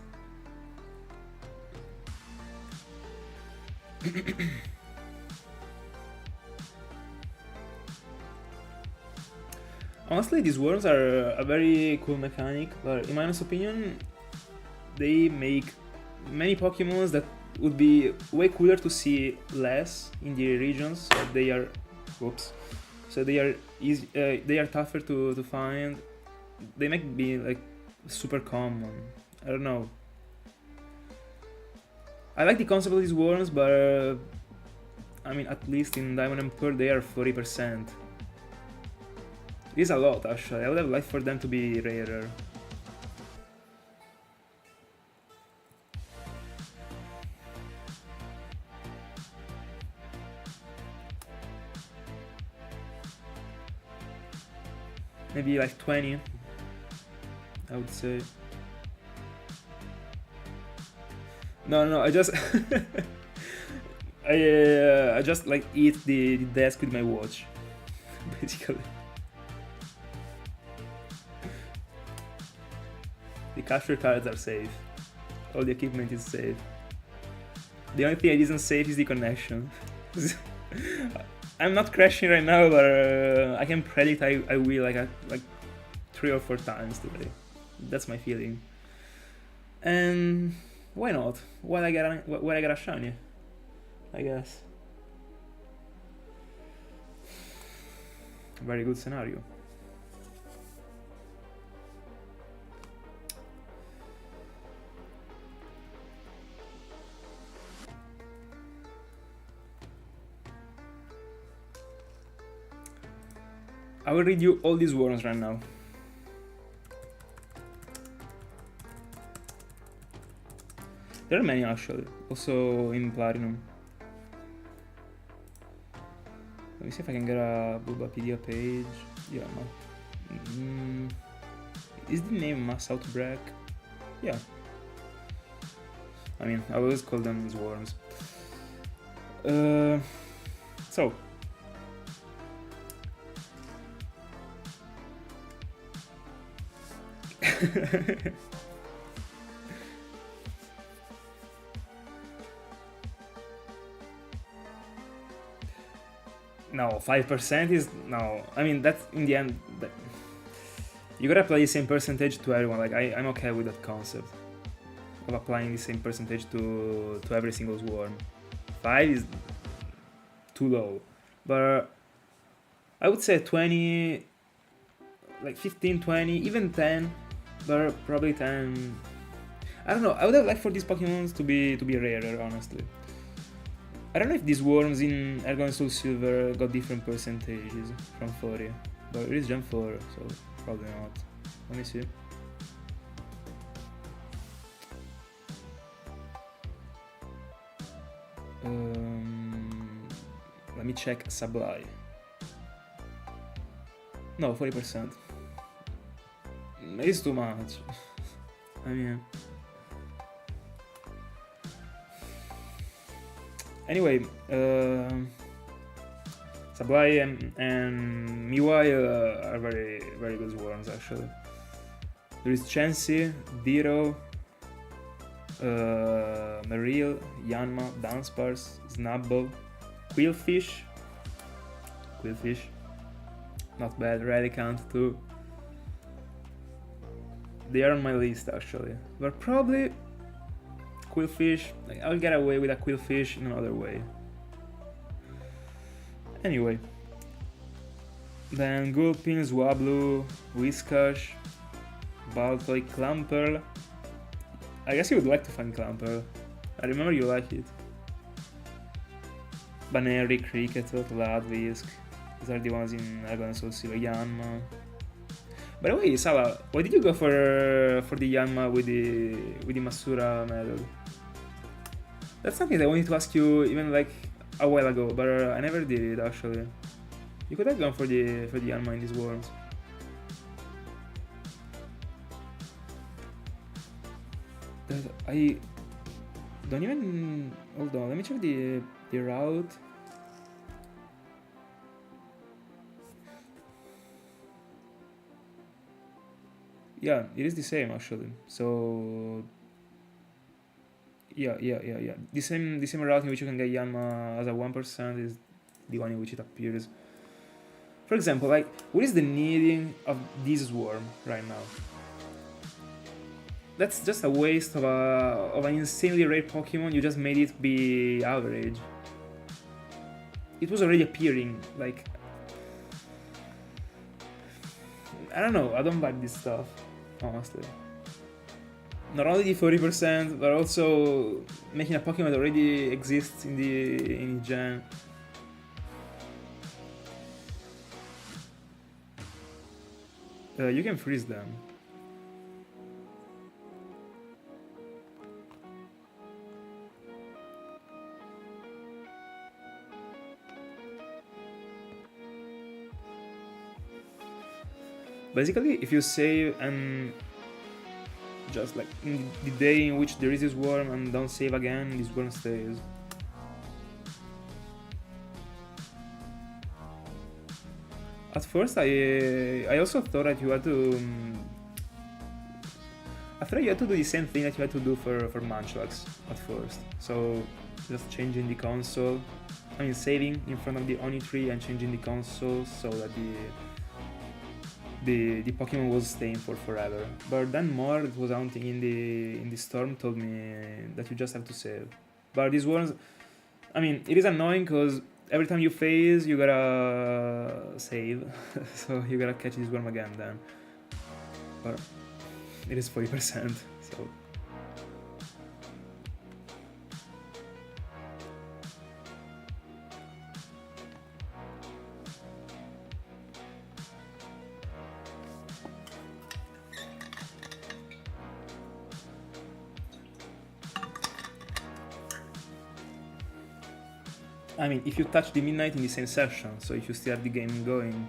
Honestly, these worms are a very cool mechanic, but in my honest opinion, they make many Pokemons that would be way cooler to see less in the regions. So they are, so they are easy. They are tougher to find. They might be like super common. I don't know. I like the concept of these worms, but I mean, at least in Diamond and Pearl, they are 40%. It is a lot, actually. I would have liked for them to be rarer. Maybe like 20, I would say. No, I just I just like eat the desk with my watch, basically. The capture cards are safe. All the equipment is safe. The only thing I didn't save is the connection. I'm not crashing right now, but I can predict I will like 3 or 4 times today. That's my feeling. And why not? Why I get a shiny? I guess. Very good scenario. I will read you all these worms right now. There are many actually, also in Platinum. Let me see if I can get a Bulbapedia page. Yeah, no. Is the name Mass Outbreak? Yeah. I mean, I always call them worms. So. No, 5% is no. I mean, that's in the end. You gotta apply the same percentage to everyone. Like I'm okay with that concept of applying the same percentage to every single swarm. 5 is too low, but I would say 20, like 15, 20, even 10, but probably 10. I don't know. I would have liked for these Pokemons to be rarer, honestly. I don't know if these worms in Argon and Soul Silver got different percentages from 40, but it is Gen 4, so probably not. Let me see. Let me check Sableye. No, 40%. It's too much. I mean... Anyway, Sableye and Miwai are very, very good swarms actually. There is Chansey, Diro, Marill, Yanma, Dunsparce, Snubbull, Quillfish, not bad, Relicanth too. They are on my list actually, but probably Quillfish, like I'll get away with a Quillfish in another way. Anyway, then Gulpin, Swablu, Whiscash, Baltoy, Clamperl. I guess you would like to find Clamperl. I remember you like it. Baneri, Kricketot, Ladvisk. These are the ones in Argon and Soul Silver. Yanma. By the way, Sala, why did you go for the Yanma with the Masura medal? That's something I wanted to ask you even like a while ago, but I never did it actually. You could have gone for the Yanma in these worms. I don't even... Hold on, let me check the route. Yeah, it is the same actually. So yeah. The same route in which you can get Yanma as a 1% is the one in which it appears. For example, like, what is the needing of this swarm right now? That's just a waste of an insanely rare Pokemon. You just made it be average. It was already appearing, like... I don't know, I don't like this stuff, honestly. Not only the 40%, but also making a Pokemon that already exists in the gen. You can freeze them. Basically, if you save and just like in the day in which there is this worm and don't save again, this worm stays. At first, I also thought that you had to. I thought you had to do the same thing that you had to do for Munchlax at first. So just changing the console. I mean, saving in front of the Oni tree and changing the console so that the Pokemon was staying for forever. But then more that was hunting in the storm told me that you just have to save. But these worms, I mean, it is annoying because every time you phase, you gotta save, so you gotta catch this worm again then. But it is 40%, so. I mean, if you touch the midnight in the same session, so if you still have the game going.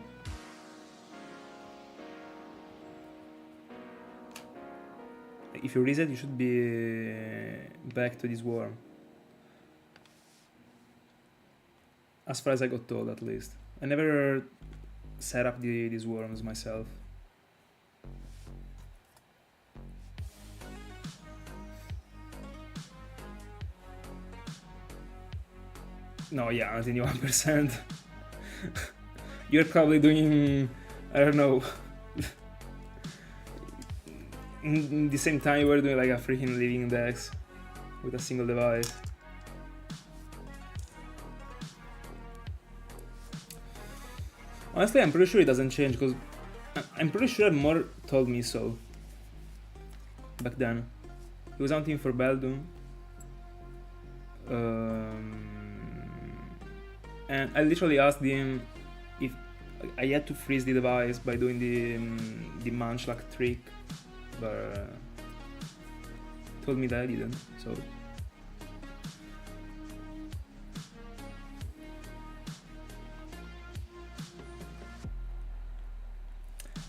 If you reset, you should be back to this worm. As far as I got told, at least. I never set up these worms myself. No, yeah, not 1%. You're probably doing, I don't know, in the same time you were doing like a freaking living dex with a single device. Honestly, I'm pretty sure it doesn't change, because I'm pretty sure more told me so back then. He was hunting for Beldum. And I literally asked him if I had to freeze the device by doing the Munchlack trick, but told me that I didn't, so.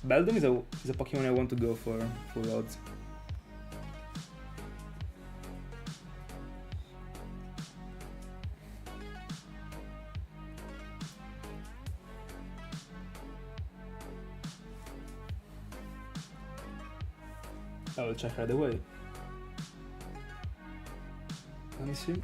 Beldum is a Pokemon I want to go for full odds. I will check right away. Let me see.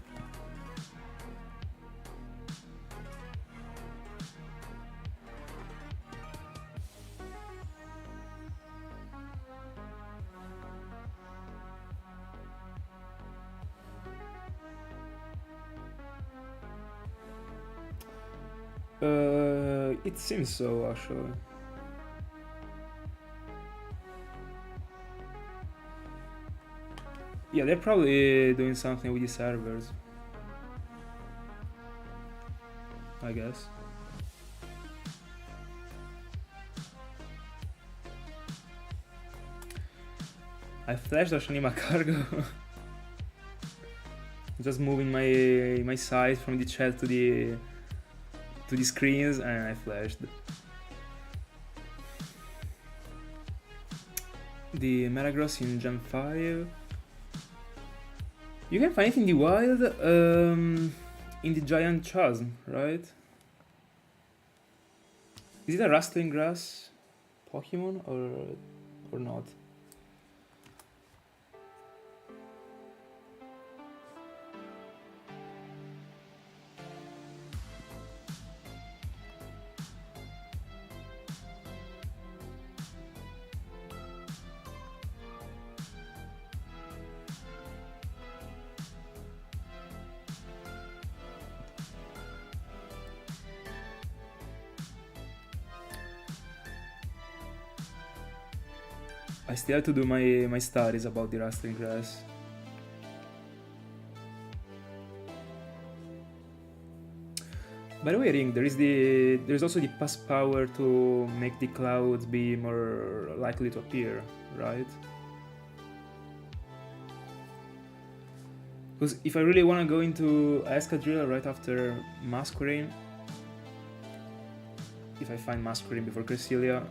It seems so, actually. Yeah, they're probably doing something with the servers, I guess. I flashed Oshanima cargo. Just moving my side from the chat to the screens, and I flashed. The Metagross in Gen 5. You can find it in the wild, in the giant chasm, right? Is it a rustling grass Pokemon or not? I still have to do my studies about the rustling grass. By the way, Ring, there's also the past power to make the clouds be more likely to appear, right? Because if I really want to go into Escadrille right after Masquerain, if I find Masquerain before Cresselia,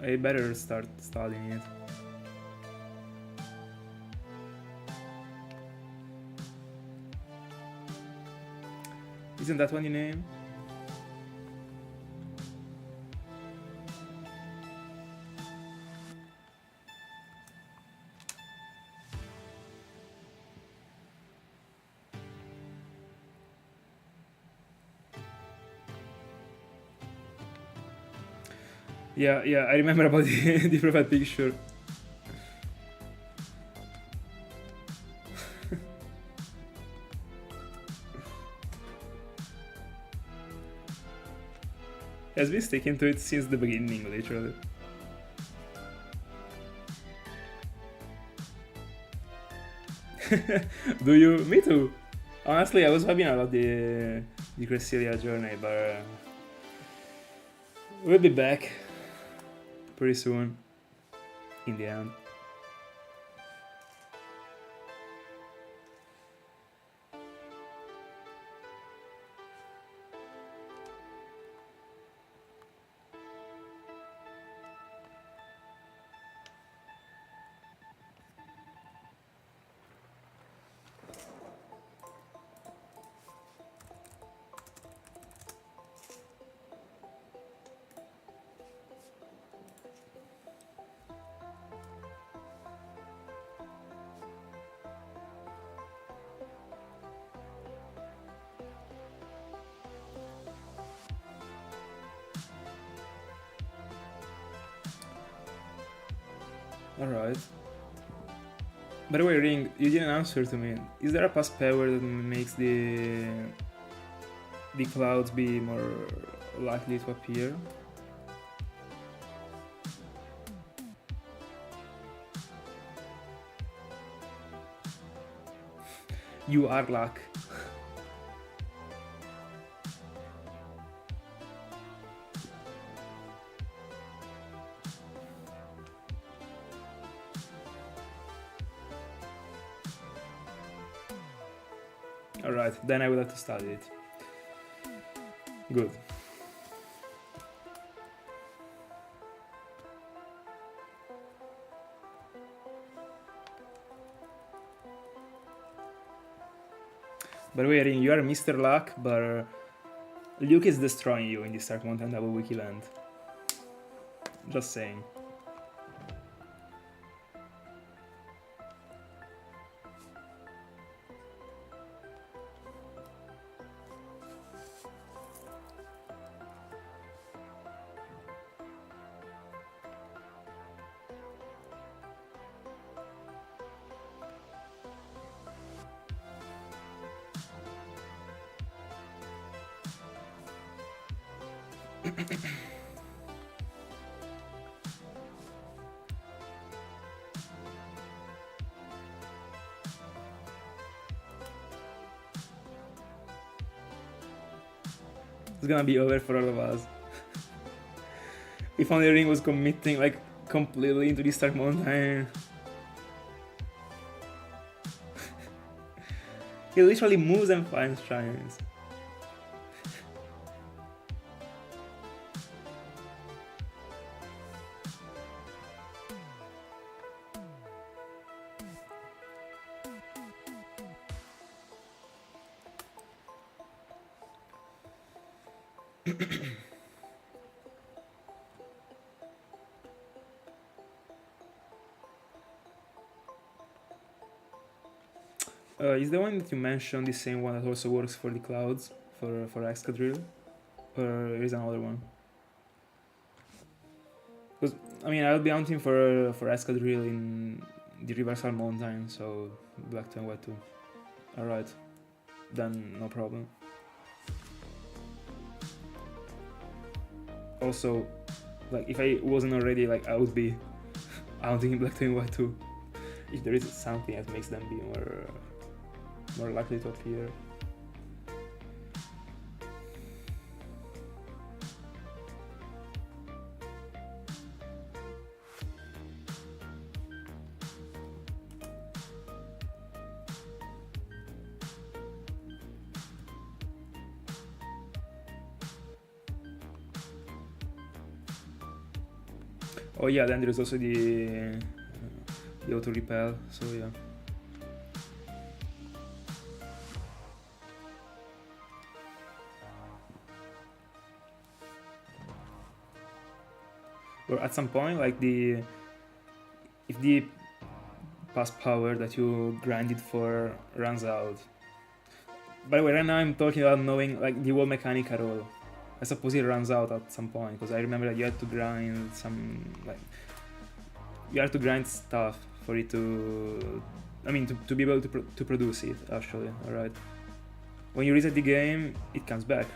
I better start studying it. Isn't that one the name? Yeah, I remember about the profile picture. Has been sticking to it since the beginning, literally. Do you? Me too. Honestly, I was having about the Cresselia journey, but we'll be back pretty soon. In the end. Alright. By the way, Ring, you didn't answer to me. Is there a pass power that makes the clouds be more likely to appear? You are luck. Alright, then I will have to study it. Good. By the way, Ring, you are Mr. Luck, but Luke is destroying you in this Dark Mountain Double Wiki Land. Just saying. It's gonna be over for all of us. If only Ring was committing like completely into this Dark Mountain. He literally moves and finds shrines. Is the one that you mentioned the same one that also works for the clouds, for Excadrill? Or is another one? Because, I mean, I'll be hunting for Excadrill in the Reversal Mountain, so Black 2 and White 2. Alright, then no problem. Also, like, if I wasn't already, like, I would be hunting in Black 2 and White 2. If there is something that makes them be more likely to appear. Oh yeah, then there's also the auto repel, so yeah. Or at some point, like if the pass power that you grinded for runs out. By the way, right now I'm talking about knowing like the whole mechanic at all. I suppose it runs out at some point, because I remember that you had to grind some, like, you had to grind stuff for it to, I mean, to be able to produce it, actually, alright. When you reset the game, it comes back.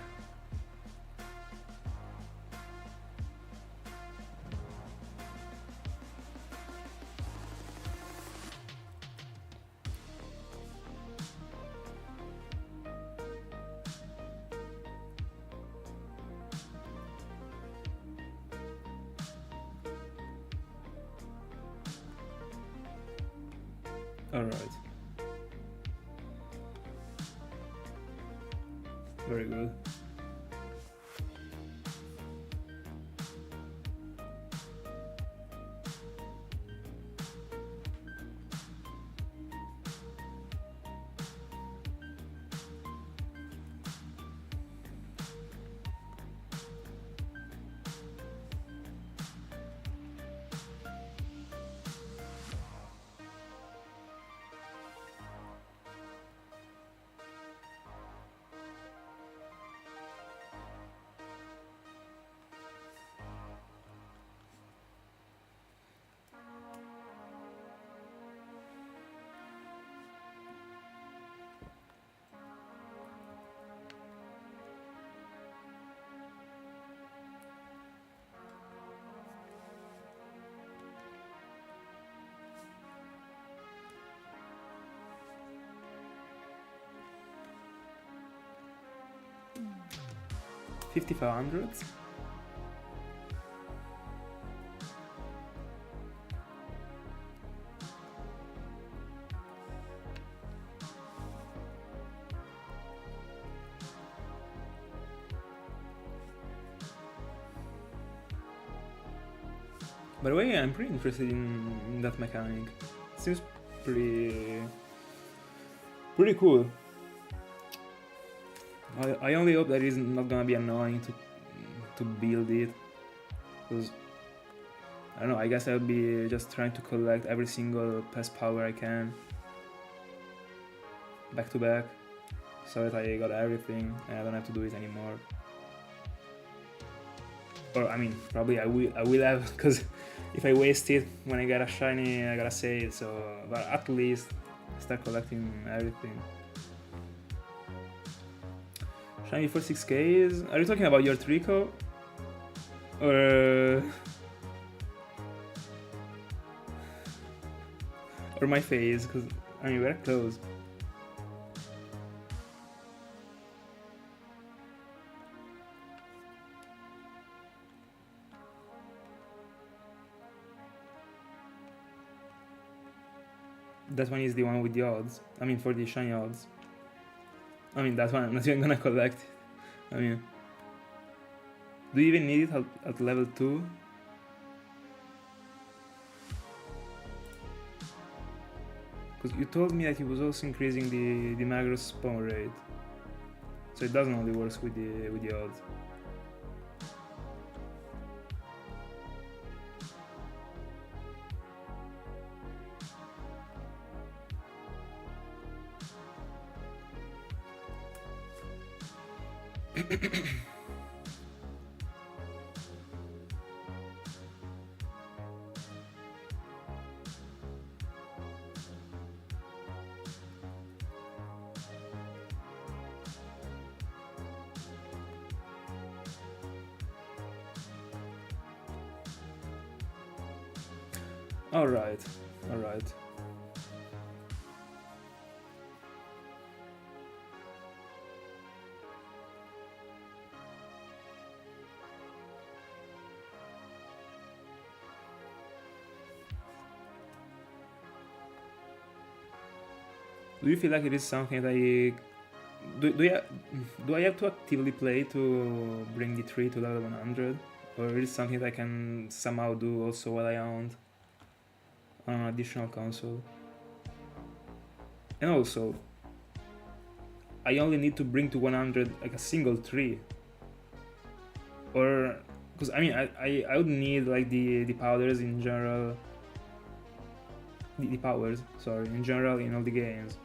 Alright. Very good. 5500. By the way, I'm pretty interested in that mechanic. Seems pretty cool. I only hope that it's not gonna be annoying to build it, because I don't know, I guess I'll be just trying to collect every single pest power I can back to back, so that I got everything and I don't have to do it anymore. Or I mean, probably I will have, because if I waste it when I get a shiny, I gotta say it. So, but at least start collecting everything. Shiny for 6Ks? Are you talking about your Trico? Or my face? Because I mean, we're close. That one is the one with the odds. I mean, for the shiny odds. I mean, that one I'm not even gonna collect it. I mean, do you even need it at level 2? Because you told me that it was also increasing the Magros spawn rate. So it doesn't only work with the odds. Alright. Do you feel like it is something that do I have to actively play to bring the tree to level 100? Or is it something that I can somehow do also while I own an additional console? And also, I only need to bring to 100 like a single tree. Or, because I mean, I would need like the powders in general. The powers, sorry, in general in all the games.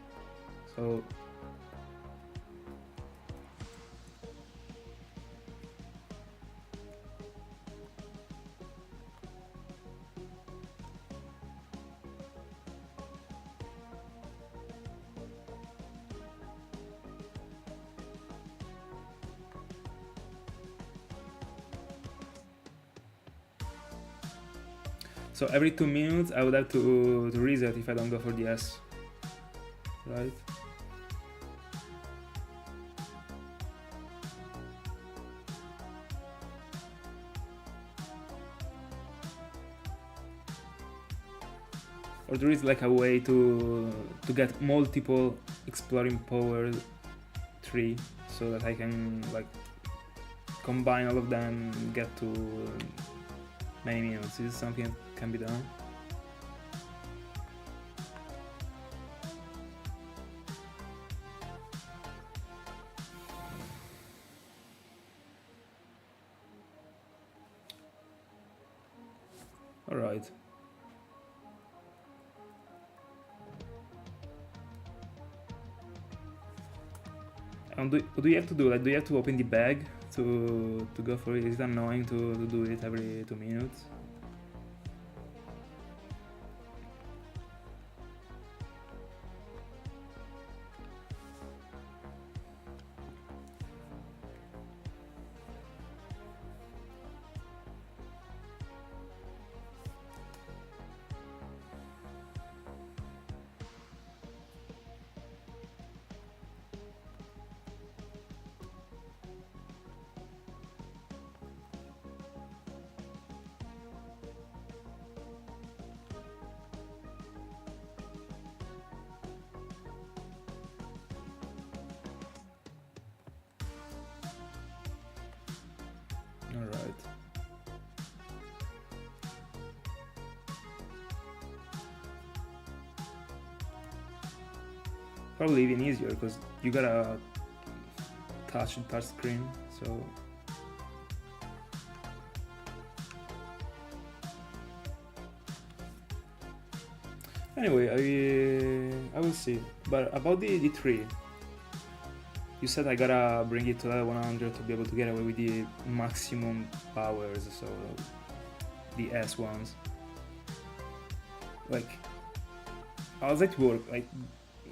So every 2 minutes I would have to reset if I don't go for the S, right? Or there is like a way to get multiple exploring power tree, so that I can like combine all of them and get to many minutes. Is this something that can be done? Alright. And what do you have to do? Like, do you have to open the bag to go for it? Is it annoying to do it every 2 minutes? Probably even easier because you gotta touch screen. So anyway, I will see. But about the tree, you said I gotta bring it to level 100 to be able to get away with the maximum powers, so the S ones. Like, how does that work? Like,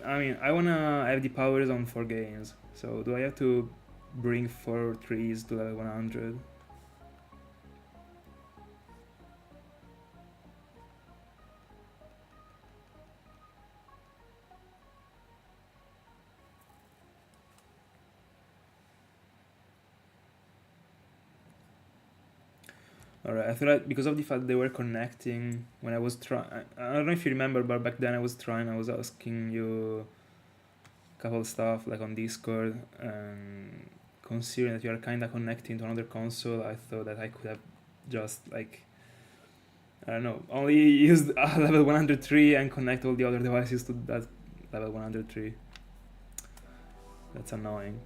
I mean, I wanna have the powers on 4 games, so do I have to bring 4 trees to level 100? Alright, I thought that because of the fact they were connecting when I was trying. I don't know if you remember, but back then I was asking you a couple of stuff like on Discord, and considering that you are kinda connecting to another console, I thought that I could have just like, I don't know, only used level 103 and connect all the other devices to that level 103. That's annoying.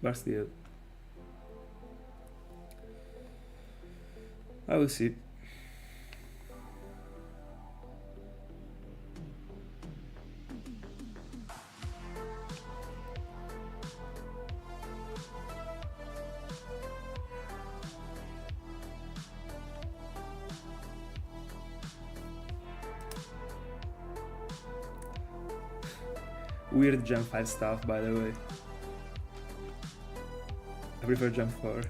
But still. I will see. Weird Gen 5 stuff, by the way. I prefer Gen 4.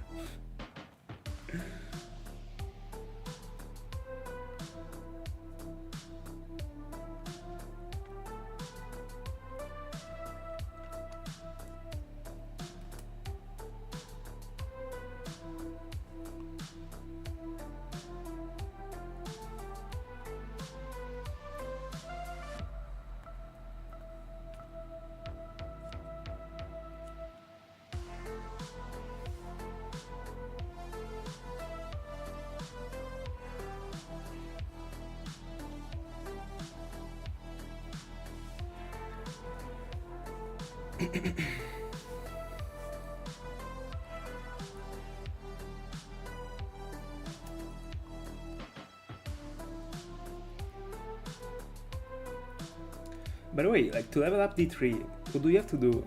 By the way, like, to level up D3, what do you have to do? Do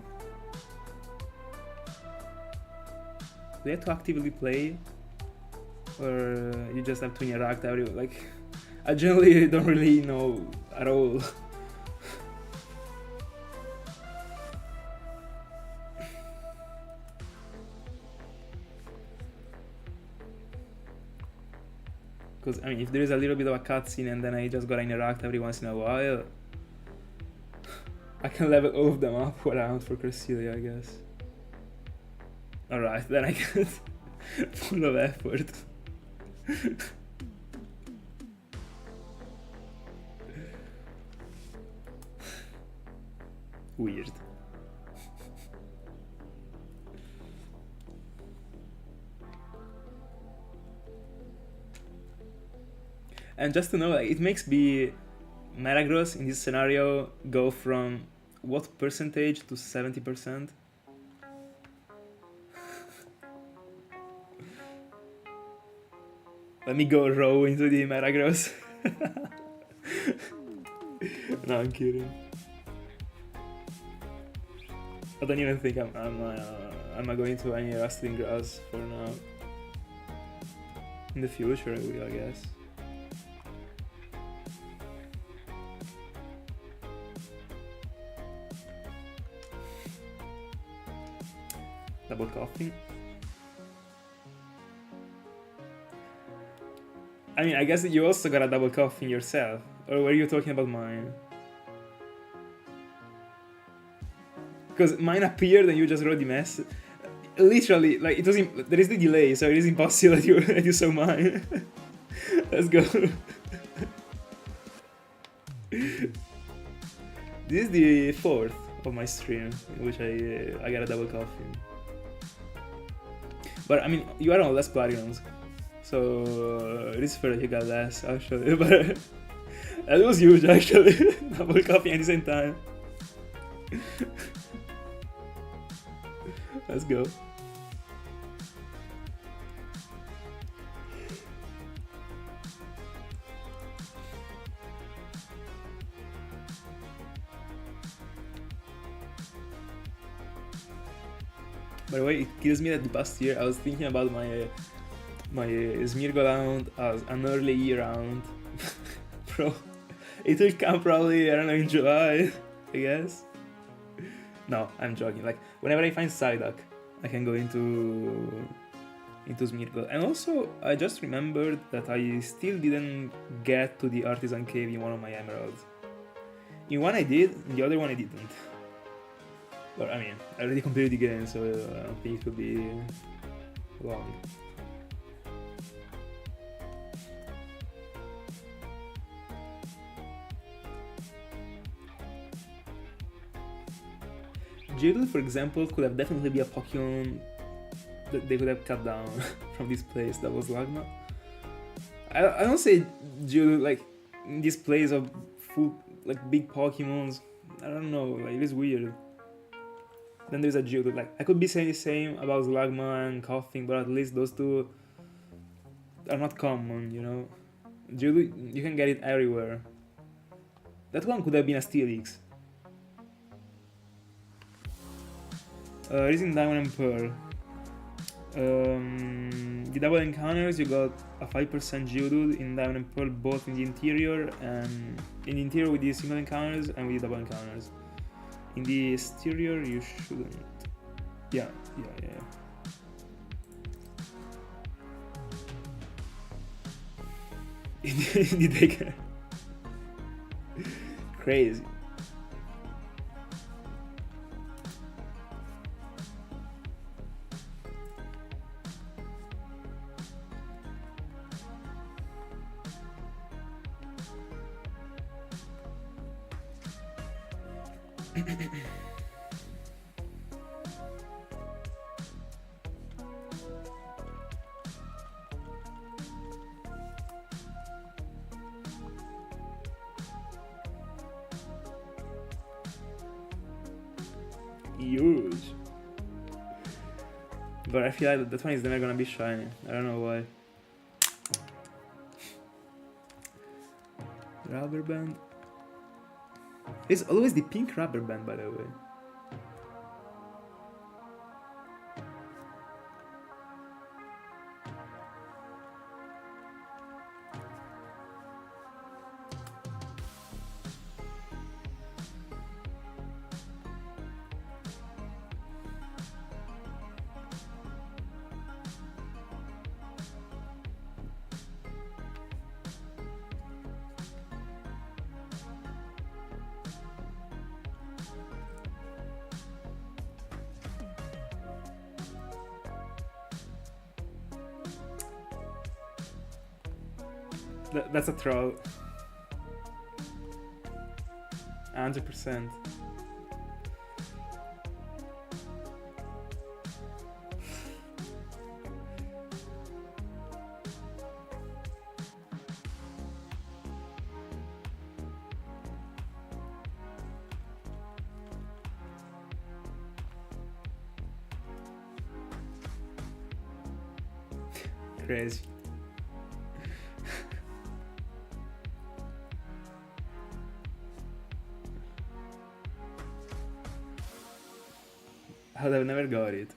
you have to actively play? Or you just have to interact like, I generally don't really know at all. Because, I mean, if there is a little bit of a cutscene and then I just gotta interact every once in a while, I can level all of them up around for Cresselia, I guess. Alright, then I get full of effort. Weird. And just to know, like, it makes the Metagross in this scenario go from what percentage to 70%? Let me go row into the Metagross. No, I'm kidding. I don't even think I'm going to any Rustling Grass for now. In the future, I will, I guess. Double Koffing. I mean, I guess you also got a double Koffing yourself, or were you talking about mine? Because mine appeared and you just wrote the mess. Literally, like, it was there is the delay, so it is impossible that you saw mine. Let's go. This is the 4th of my stream in which I got a double Koffing. But I mean, you are on less Clarion's, so it is fair that you got less, actually. But That was huge actually. Double copy at the same time. Let's go. By the way, it kills me that the past year I was thinking about my Smeargle round as an early year round. Bro, it will come probably, I don't know, in July, I guess. No, I'm joking. Like, whenever I find Psyduck, I can go into Smeargle. And also, I just remembered that I still didn't get to the Artisan Cave in one of my emeralds. In one I did, in the other one I didn't. But I mean, I already completed the game, so I don't think it could be long. Geodude, for example, could have definitely been a Pokemon that they could have cut down from this place that was Lagma. I don't say Geodude like in this place of full like big Pokemons. I don't know, like it is weird. Then there's a Geodude. Like I could be saying the same about Slugma and Koffing, but at least those two are not common, you know. Geodude, you can get it everywhere. That one could have been a Steelix. Rising Diamond and Pearl. The double encounters, you got a 5% Geodude in Diamond and Pearl, both in the interior and in the interior with the single encounters and with the double encounters. In the exterior, you shouldn't. Yeah. In the Dagger. Crazy. Huge. But I feel like that one is never gonna be shiny. I don't know why. Rubber band. It's always the pink rubber band, by the way. That's a troll. 100%. Crazy. I've never got it.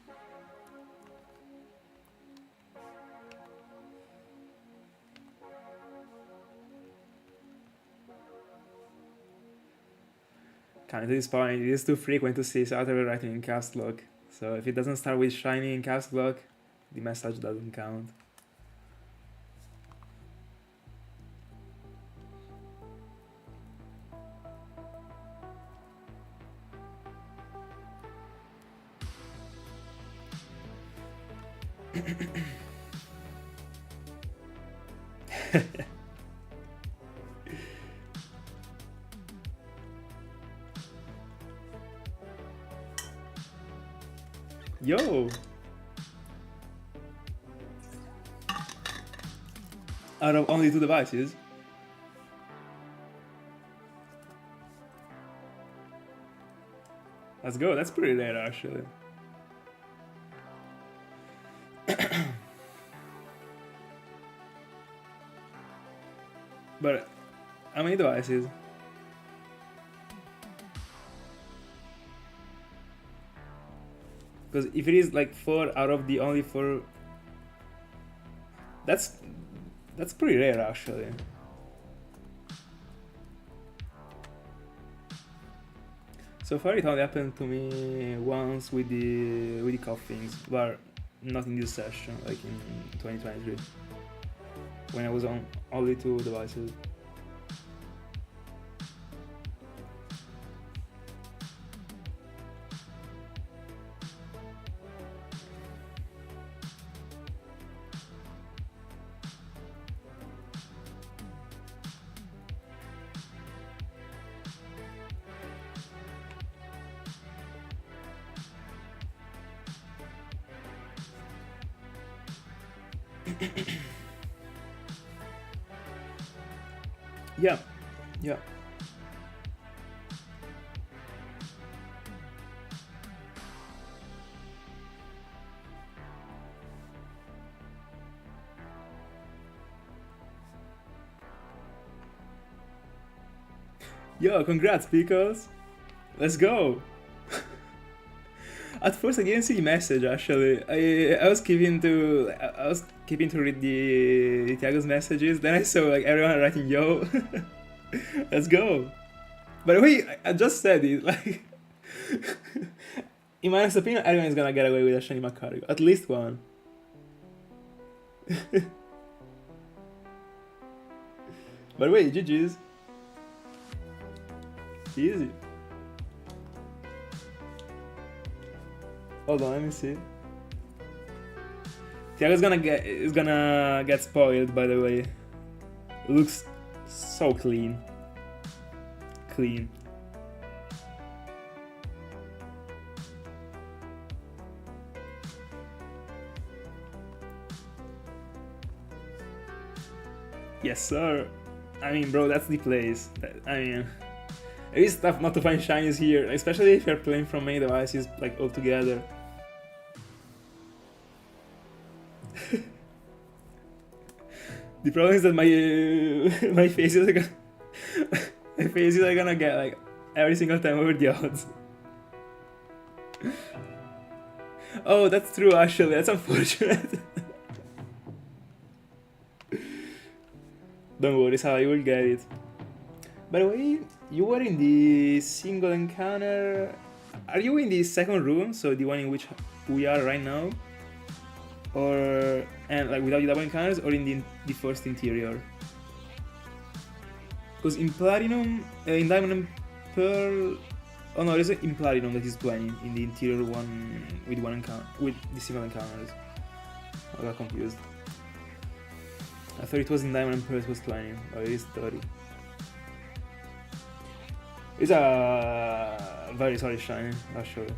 At this point, it is too frequent to see Saturday writing in cast lock. So if it doesn't start with shiny in cast lock, the message doesn't count. Yo! Out of only 2 devices. Let's go. That's pretty rare, actually. But how many devices? Because if it is like 4 out of the only 4, that's pretty rare, actually. So far it only happened to me once with the Koffings, but not in this session, like in 2023, when I was on only 2 devices. Yeah. Yo, congrats, Pickles! Let's go! At first I didn't see the message, actually. I was keeping to read the Thiago's messages, then I saw like everyone writing yo. Let's go! By the way, I just said it, like in my honest opinion, everyone is gonna get away with a shiny Macargo. At least one. By the way, GG's. Easy. Hold on, let me see. Thiago's gonna get spoiled, by the way. It looks so clean. Clean. Yes, sir. I mean, bro, that's the place. I mean, it is tough not to find shinies here, especially if you're playing from many devices, like, all together. The problem is that my faces are gonna get like every single time over the odds. Oh, that's true, actually. That's unfortunate. Don't worry, Sal, you will get it. By the way, you were in the single encounter. Are you in the second room, so the one in which we are right now? Or like without the double encounters, or in the first interior? Because in Platinum, in Diamond and Pearl, oh no, it is in Platinum that is 20 in the interior one with the single encounters. I got confused. I thought it was in Diamond and Pearl it was 20, or it is 30. It's a very solid shiny, actually.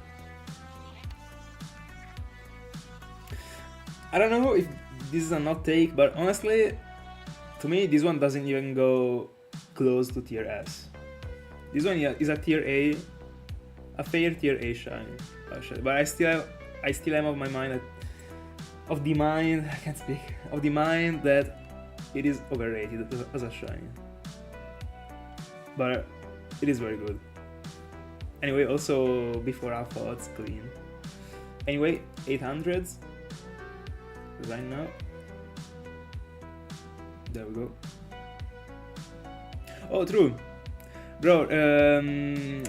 I don't know if this is a not take, but honestly, to me, this one doesn't even go close to tier S. This one is a tier A, a fair tier A shiny, actually. But I still am of the mind that it is overrated as a shiny. But it is very good. Anyway, also before alpha, it's clean. Anyway, 800s. Right now. There we go. Oh, true. Bro,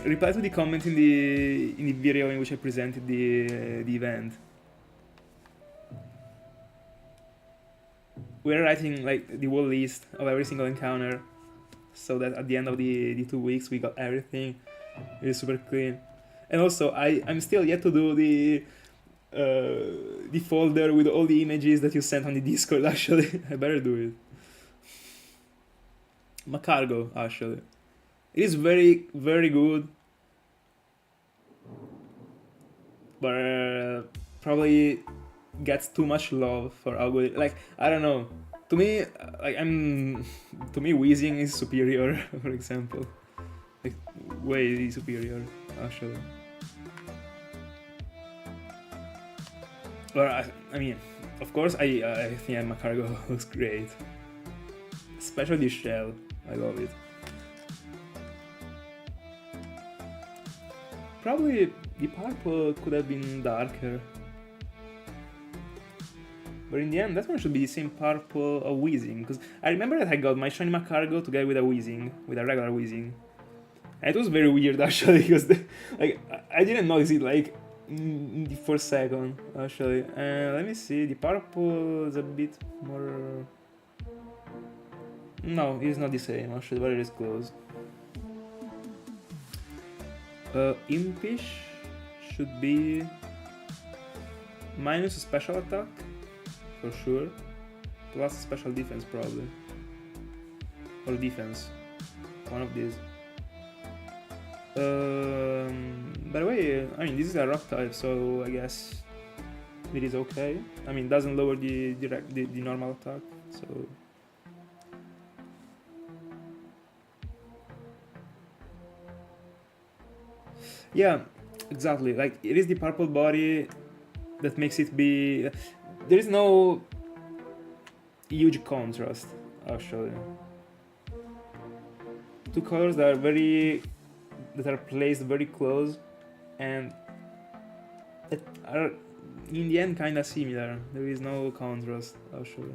reply to the comment in the video in which I presented the event. We're writing like the whole list of every single encounter, so that at the end of the 2 weeks we got everything. It is super clean. And also I'm still yet to do the folder with all the images that you sent on the Discord, actually. I better do it. Macargo, actually. It is very, very good. But probably gets too much love for how good. Like, I don't know. To me, Weezing is superior, for example. Like, way superior, actually. But I mean, of course, I think Macargo looks great. Especially shell, I love it. Probably the purple could have been darker. But in the end, that one should be the same purple of Weezing, because I remember that I got my shiny Macargo together with a Weezing, with a regular Weezing. And it was very weird actually, because like I didn't notice it like in the first second actually. Let me see, the purple is a bit more. No, it's not the same actually, but it is close. Impish should be minus a special attack for sure, plus special defense probably, or defense, one of these. By the way, I mean this is a rock type, so I guess it is okay. I mean, doesn't lower the normal attack, so. Yeah, exactly. Like it is the purple body that makes it be. There is no huge contrast actually. Two colors that are placed very close and that are in the end kind of similar. There is no contrast actually.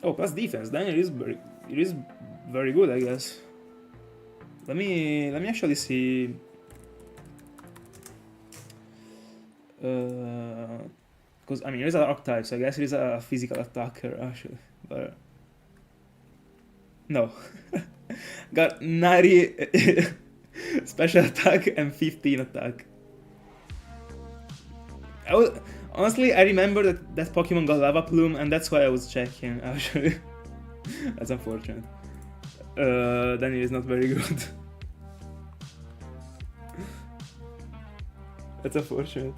Oh, plus defense. Then it is very good, I guess. Let me actually see. Because I mean, it is a rock type, so I guess it is a physical attacker actually. But no, got 90 special attack and 15 attack. Honestly, I remember that Pokemon got Lava Plume, and that's why I was checking actually. That's unfortunate. Then it is not very good. That's unfortunate.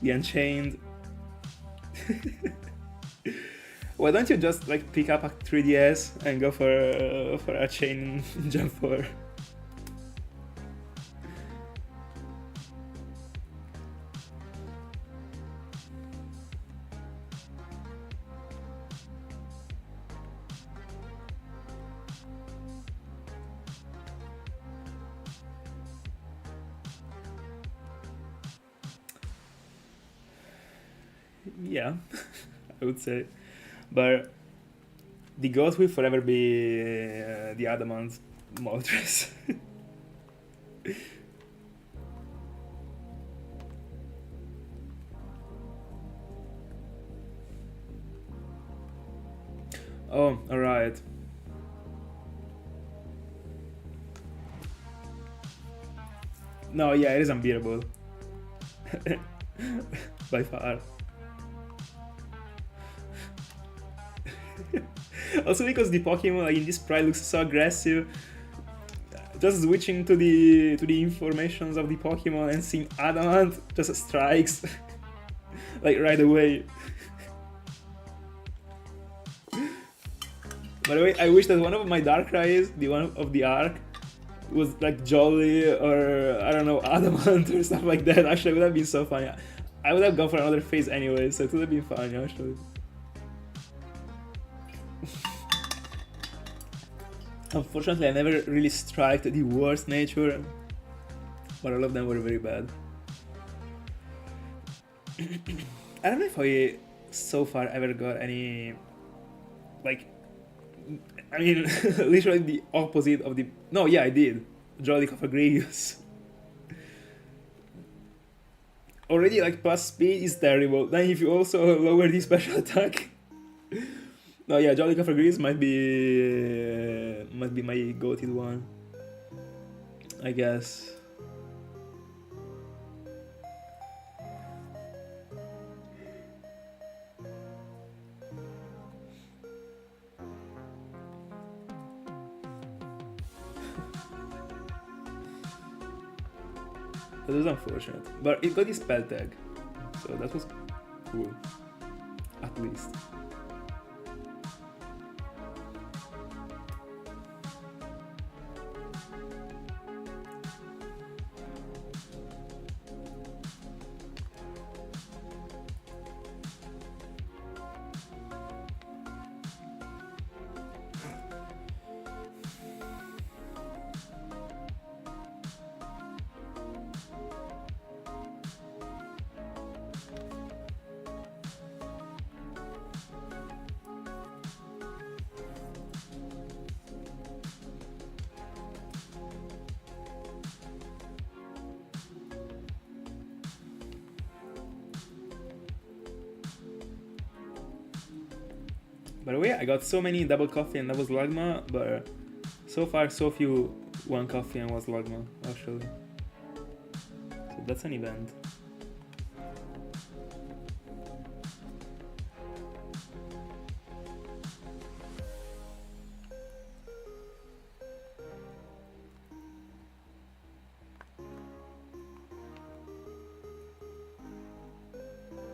The Unchained. Why don't you just like pick up a 3DS and go for a chain jump 4? Yeah, I would say. But the goat will forever be the Adamant Moltres. Oh, alright. No, yeah, it is unbeatable. By far. Also because the Pokemon like in this sprite looks so aggressive. Just switching to the informations of the Pokemon and seeing Adamant just strikes like right away. By the way, I wish that one of my Darkrai's, the one of the arc, was like Jolly or I don't know, Adamant or stuff like that. Actually, it would have been so funny. I would have gone for another phase anyway, so it would have been fun actually. Unfortunately, I never really striked the worst nature, but all of them were very bad. I don't know if I so far ever got any, like, I mean, literally the opposite of the. No, yeah, I did. Jolly Cofagrigus. Already, like, plus speed is terrible. Then if you also lower the special attack. No, yeah, Jolly Cofagrigus might be my go-to one, I guess. That was unfortunate, but it got the spell tag, so that was cool, at least. By the way, I got so many double coffee and double slugma, but so far so few one coffee and one slugma, actually. So that's an event.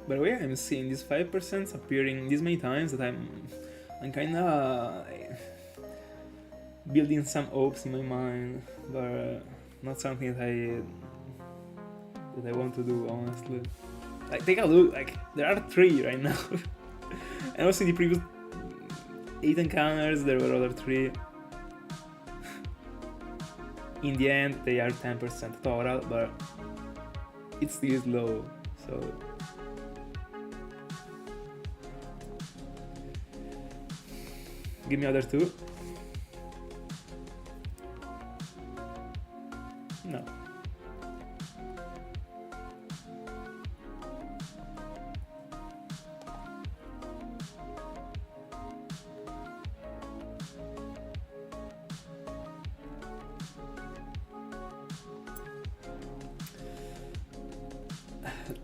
By the way, I'm seeing these 5% appearing this many times that I'm kinda building some hopes in my mind, but not something that I want to do, honestly. Like, take a look, like, there are 3 right now. And also in the previous 8 encounters, there were other 3. In the end, they are 10% total, but it still is low, so... Give me other 2. No.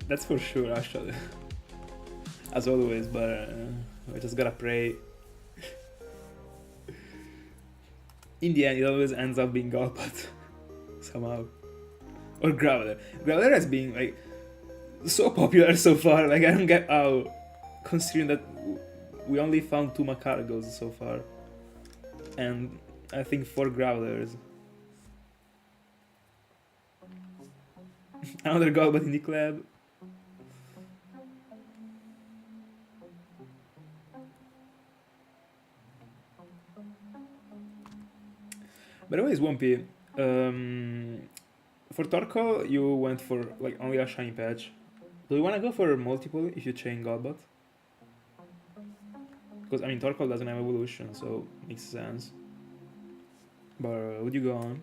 That's for sure, actually. As always, but I just gotta pray. In the end, it always ends up being Golbat. Somehow. Or Graveler. Graveler has been, like, so popular so far. Like, I don't get how, considering that we only found 2 Macargos so far. And I think 4 Gravelers. Another Golbat in the club. By the way, Swampy, for Torkoal, you went for like only a shiny patch. Do you wanna go for multiple if you chain Golbat? Because I mean, Torkoal doesn't have evolution, so makes sense. But would you go on?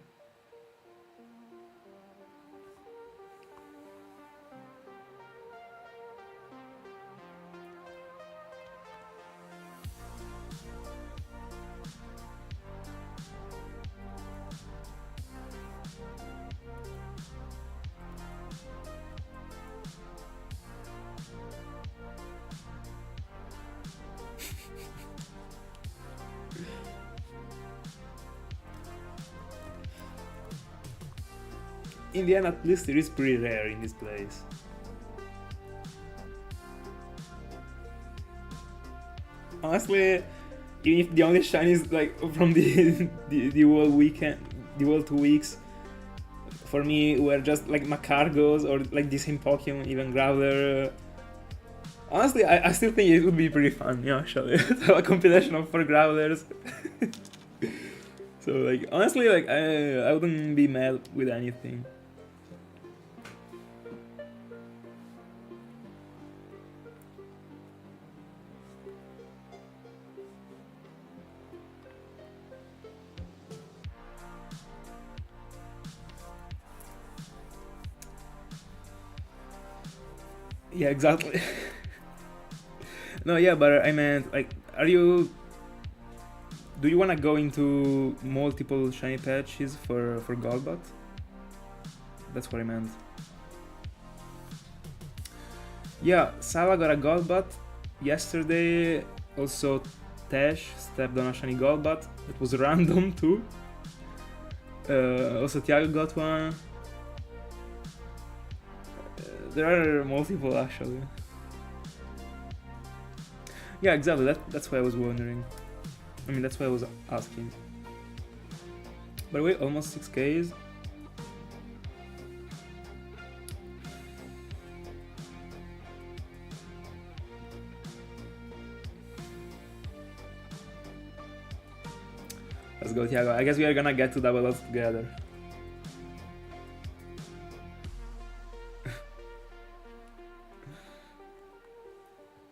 In the end, at least it is pretty rare in this place. Honestly, even if the only shiny is like from the whole weekend, the whole 2 weeks, for me were just like Macargos or like the same Pokemon, even Graveler. Honestly, I still think it would be pretty fun, yeah, actually, to have a compilation of 4 Gravelers. So like, honestly, like I wouldn't be mad with anything. Yeah, exactly. No, yeah, but I meant, like, do you wanna go into multiple shiny patches for Golbat? That's what I meant. Yeah, Sava got a Golbat yesterday. Also, Tash stepped on a shiny Golbat. It was random too. Also, Tiago got one. There are multiple actually. Yeah, exactly. That's why I was wondering. I mean, that's why I was asking. By the way, almost 6Ks. Let's go, Thiago. I guess we are gonna get to double odds together.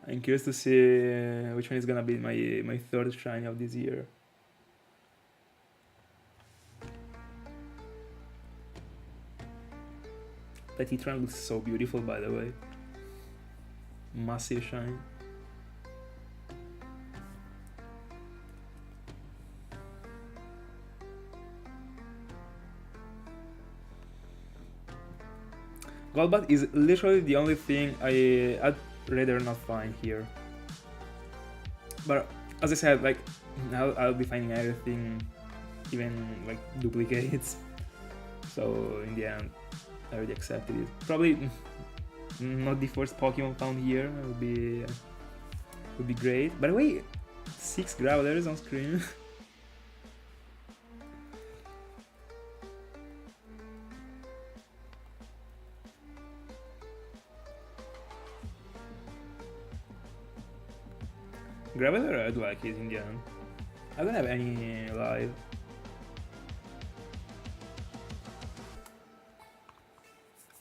I'm curious to see which one is gonna be my third shiny of this year. pt1 looks so beautiful, by the way. Massive shine. Golbat is literally the only thing I'd rather not find here. But as I said, like, I'll be finding everything, even like duplicates. So in the end, I already accepted it. Probably not the first Pokemon found here. Would be great. By the way, 6 Growlers on screen. Graveler, I'd like it in the end. I don't have any live.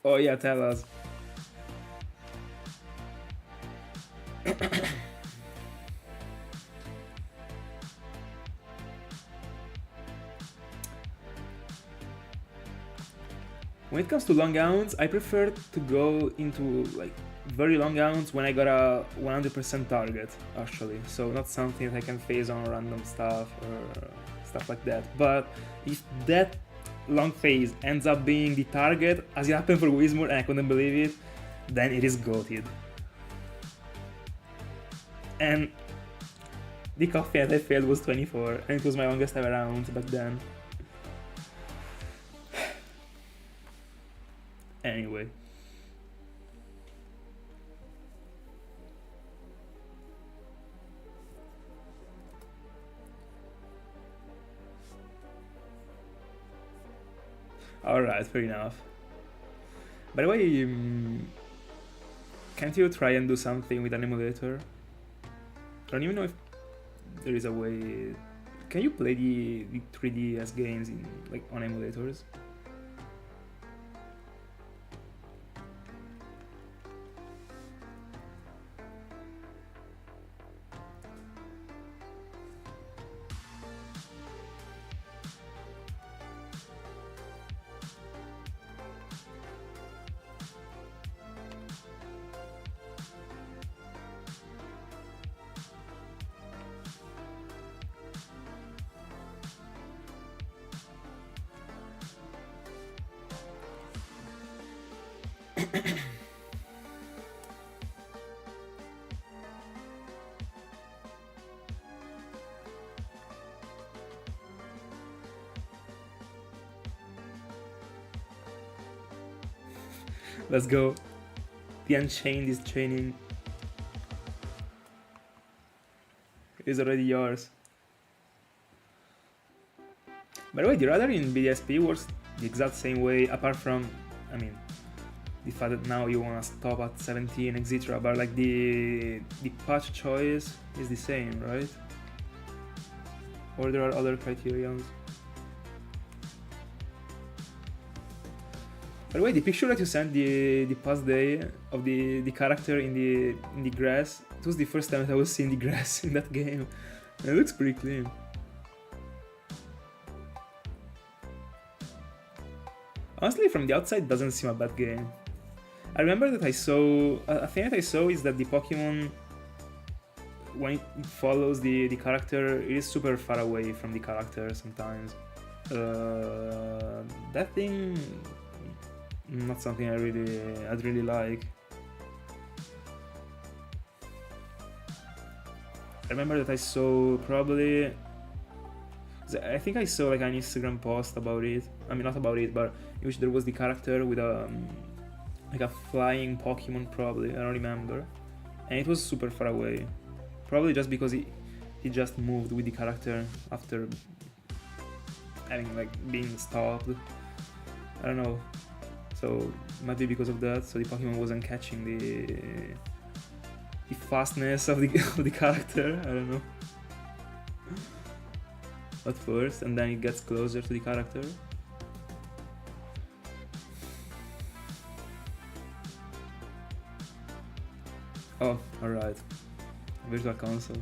Oh yeah, tell us. When it comes to long hounds, I prefer to go into like very long hounds when I got a 100% target, actually. So not something that I can phase on random stuff or stuff like that. But if that long phase ends up being the target, as it happened for Wizmore and I couldn't believe it, then it is goated. And the Koffing that I failed was 24, and it was my longest ever round back then. Anyway. Alright, fair enough. By the way, can't you try and do something with an emulator? I don't even know if there is a way. Can you play the 3DS games in like on emulators? Let's go. The Unchained is chaining. It is already yours. By the way, the radar in BDSP works the exact same way, apart from, I mean, the fact that now you wanna stop at 17, etc. But like the patch choice is the same, right? Or there are other criterions. By the way, the picture that you sent the past day of the character in the grass, it was the first time that I was seeing the grass in that game. It looks pretty clean. Honestly, from the outside, it doesn't seem a bad game. I remember that I saw a thing that I saw is that the Pokemon, when it follows the character, it is super far away from the character sometimes. That thing. Not something I'd really like. I remember that I saw probably. I think I saw like an Instagram post about it. I mean, not about it, but in which there was the character with like a flying Pokemon, probably. I don't remember, and it was super far away. Probably just because he just moved with the character after having like being stopped. I don't know. So might be because of that. So the Pokemon wasn't catching the fastness of the of the character. I don't know. At first, and then it gets closer to the character. Oh, alright. Virtual console.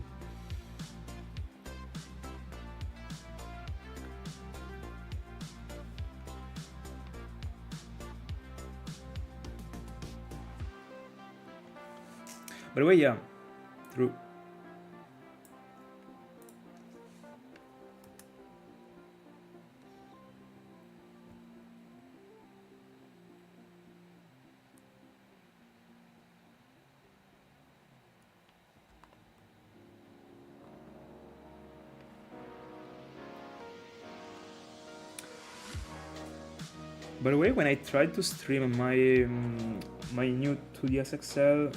By the way, yeah, true. By the way, when I tried to stream my new 2DS XL,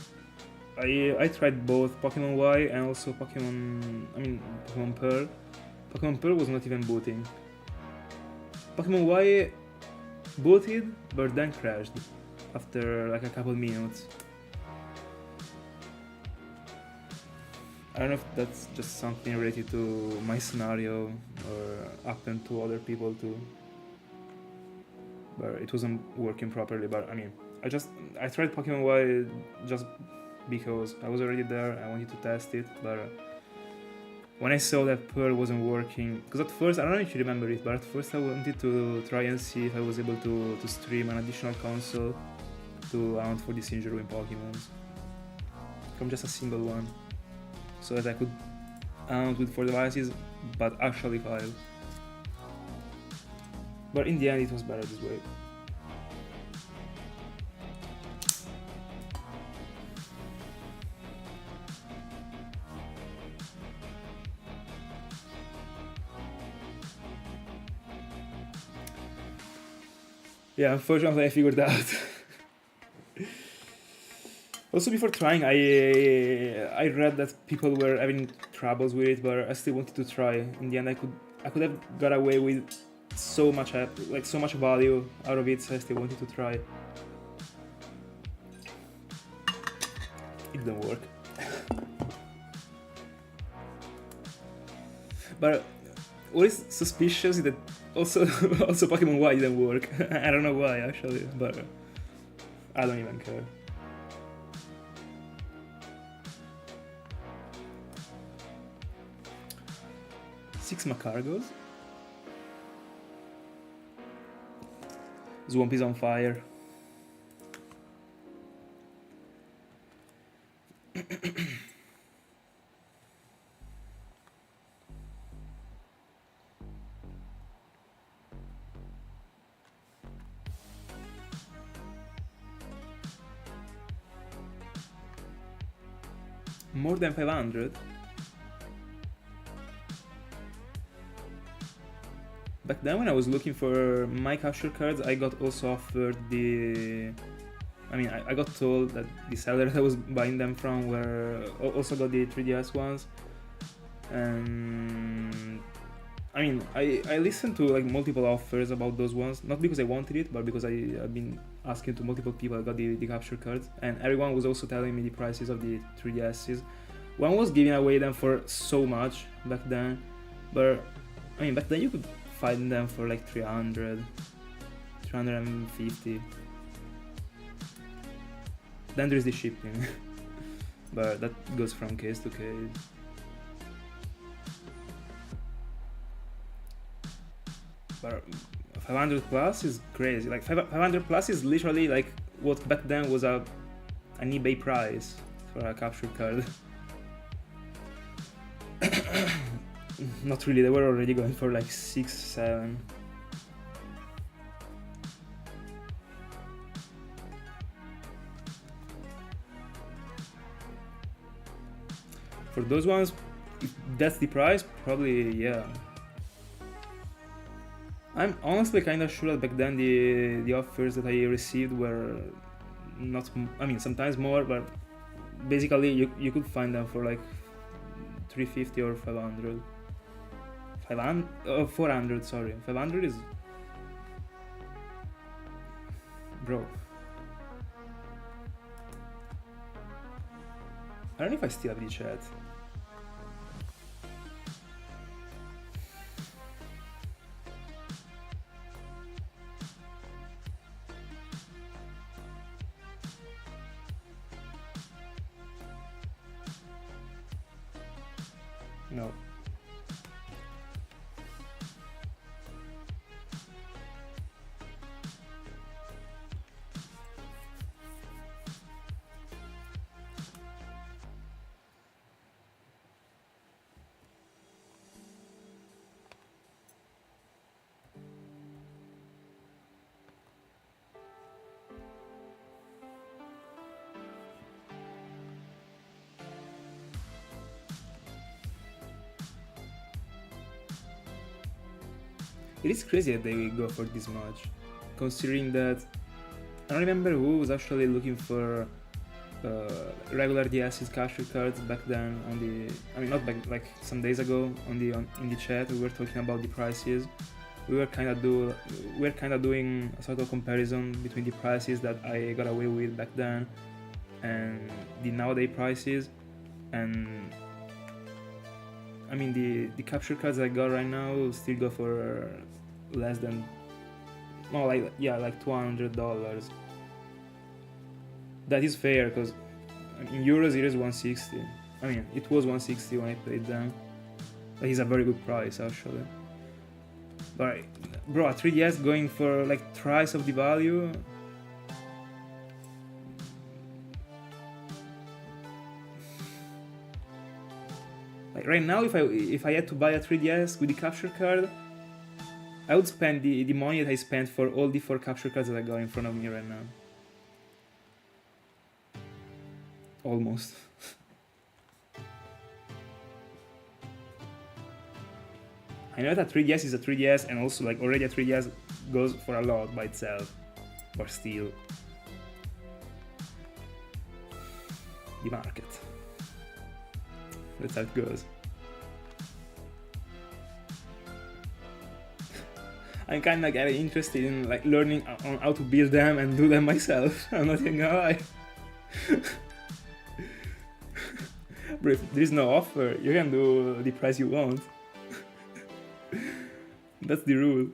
I tried both Pokemon Y and also Pokemon Pearl. Pokemon Pearl was not even booting. Pokemon Y booted, but then crashed after like a couple minutes. I don't know if that's just something related to my scenario or happened to other people too. But it wasn't working properly. But I mean, I tried Pokemon Y just because I was already there. I wanted to test it, but when I saw that Pearl wasn't working, because at first, I don't know if you remember it, but at first I wanted to try and see if I was able to stream an additional console to account for this injury in Pokemon from just a single one, so that I could account with 4 devices, but actually 5. But in the end, it was better this way. Yeah, unfortunately I figured out. Also, before trying, I read that people were having troubles with it, but I still wanted to try. In the end, I could have got away with so much value out of it, so I still wanted to try. It didn't work. But what is suspicious is that also Pokemon Y didn't work. I don't know why actually, but I don't even care. Six Macargos. Swamp is on fire. More than 500? Back then when I was looking for my capture cards, I got also offered I got told that the seller that I was buying them from also got the 3DS ones. And I listened to like multiple offers about those ones, not because I wanted it, but because I've been asking to multiple people I got the capture cards, and everyone was also telling me the prices of the 3DSs. One was giving away them for so much back then, but back then you could find them for like 300, 350. Then there's the shipping, but that goes from case to case. But 500 plus is crazy. Like 500 plus is literally like what back then was an eBay price for a capture card. Not really, they were already going for like 6, 7. For those ones, if that's the price, probably yeah. I'm honestly kind of sure that back then the offers that I received were not, sometimes more, but basically you could find them for like 350 or 500. 400, sorry. 500 is... Bro. I don't know if I still have the chat. No. It is crazy that they go for this much, considering that I don't remember who was actually looking for regular DS's capture cards back then on the, I mean not back, like some days ago in the chat we were talking about the prices. We were kind of doing a sort of comparison between the prices that I got away with back then and the nowadays prices, and I mean the capture cards I got right now still go for less than, no, like $200. That is fair because in euros it is 160. I mean it was 160 when I played them. That is a very good price actually. But bro, a 3DS going for like thrice of the value. Like right now, if I had to buy a 3DS with the capture card, I would spend the money that I spent for all the 4 capture cards that I got in front of me right now. Almost. I know that 3DS is a 3DS and also like already a 3DS goes for a lot by itself, but still. The market. That's how it goes. I'm kind of getting interested in like learning on how to build them and do them myself. I'm not even gonna lie. But if there is no offer, you can do the price you want. That's the rule.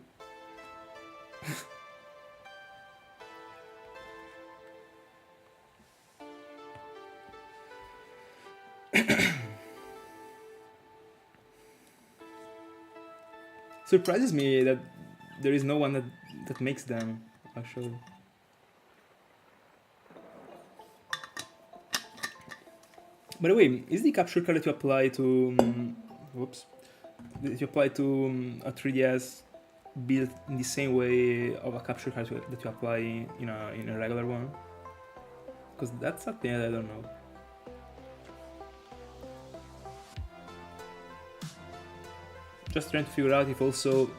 Surprises me that there is no one that makes them, actually. By the way, is the capture card that you apply to that you apply to a 3DS built in the same way of a capture card that you apply in a regular one? Because that's something that I don't know. Just trying to figure out if also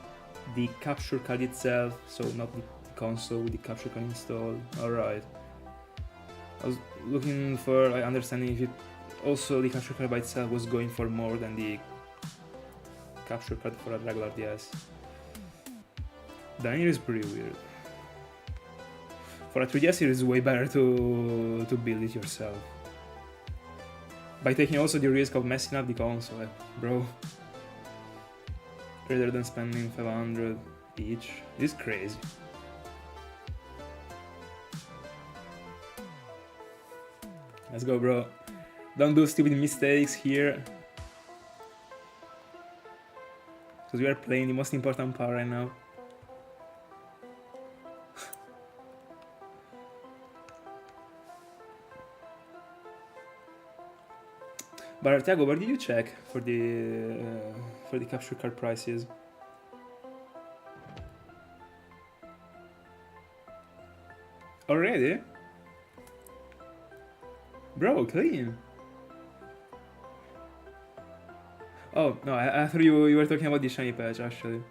the capture card itself, so not the console with the capture card installed. Alright. I was looking for understanding if it also the capture card by itself was going for more than the capture card for a regular DS. Then it is pretty weird. For a 3DS it is way better to build it yourself. By taking also the risk of messing up the console, bro. Rather than spending 500 each. This is crazy. Let's go, bro. Don't do stupid mistakes here. Because we are playing the most important part right now. But Tiago, where did you check for the capture card prices? Already? Bro, clean. Oh no, I thought you were talking about the shiny patch actually.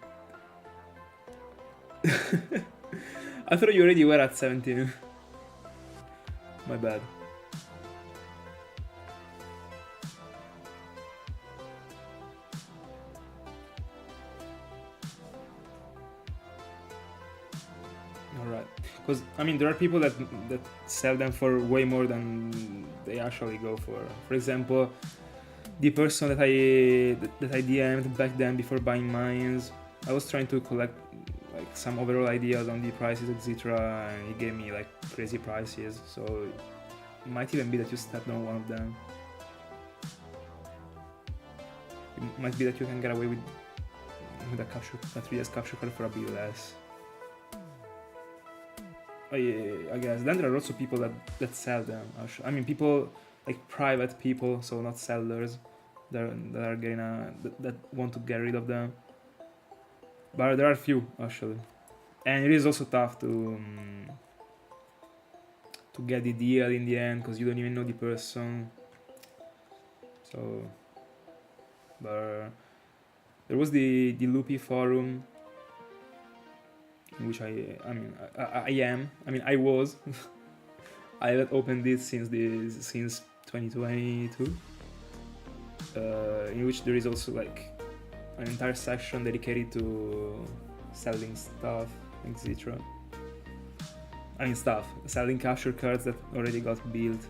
I thought you already were at 17. My bad. Alright. Because I mean there are people that sell them for way more than they actually go for. For example, the person that I DM'd back then before buying mines, I was trying to collect like some overall ideas on the prices, etc. And he gave me like crazy prices, so it might even be that you stepped on one of them. It might be that you can get away with a 3DS capture card for a bit less. I guess. Then there are also people that sell them. I mean, people like private people, so not sellers, that are getting that want to get rid of them. But there are few actually, and it is also tough to get the deal in the end because you don't even know the person. So, but there was the Loopy forum. in which I am. I mean, I was. I haven't opened it since 2022. In which there is also like an entire section dedicated to selling stuff, etc. I mean, selling capture cards that already got built.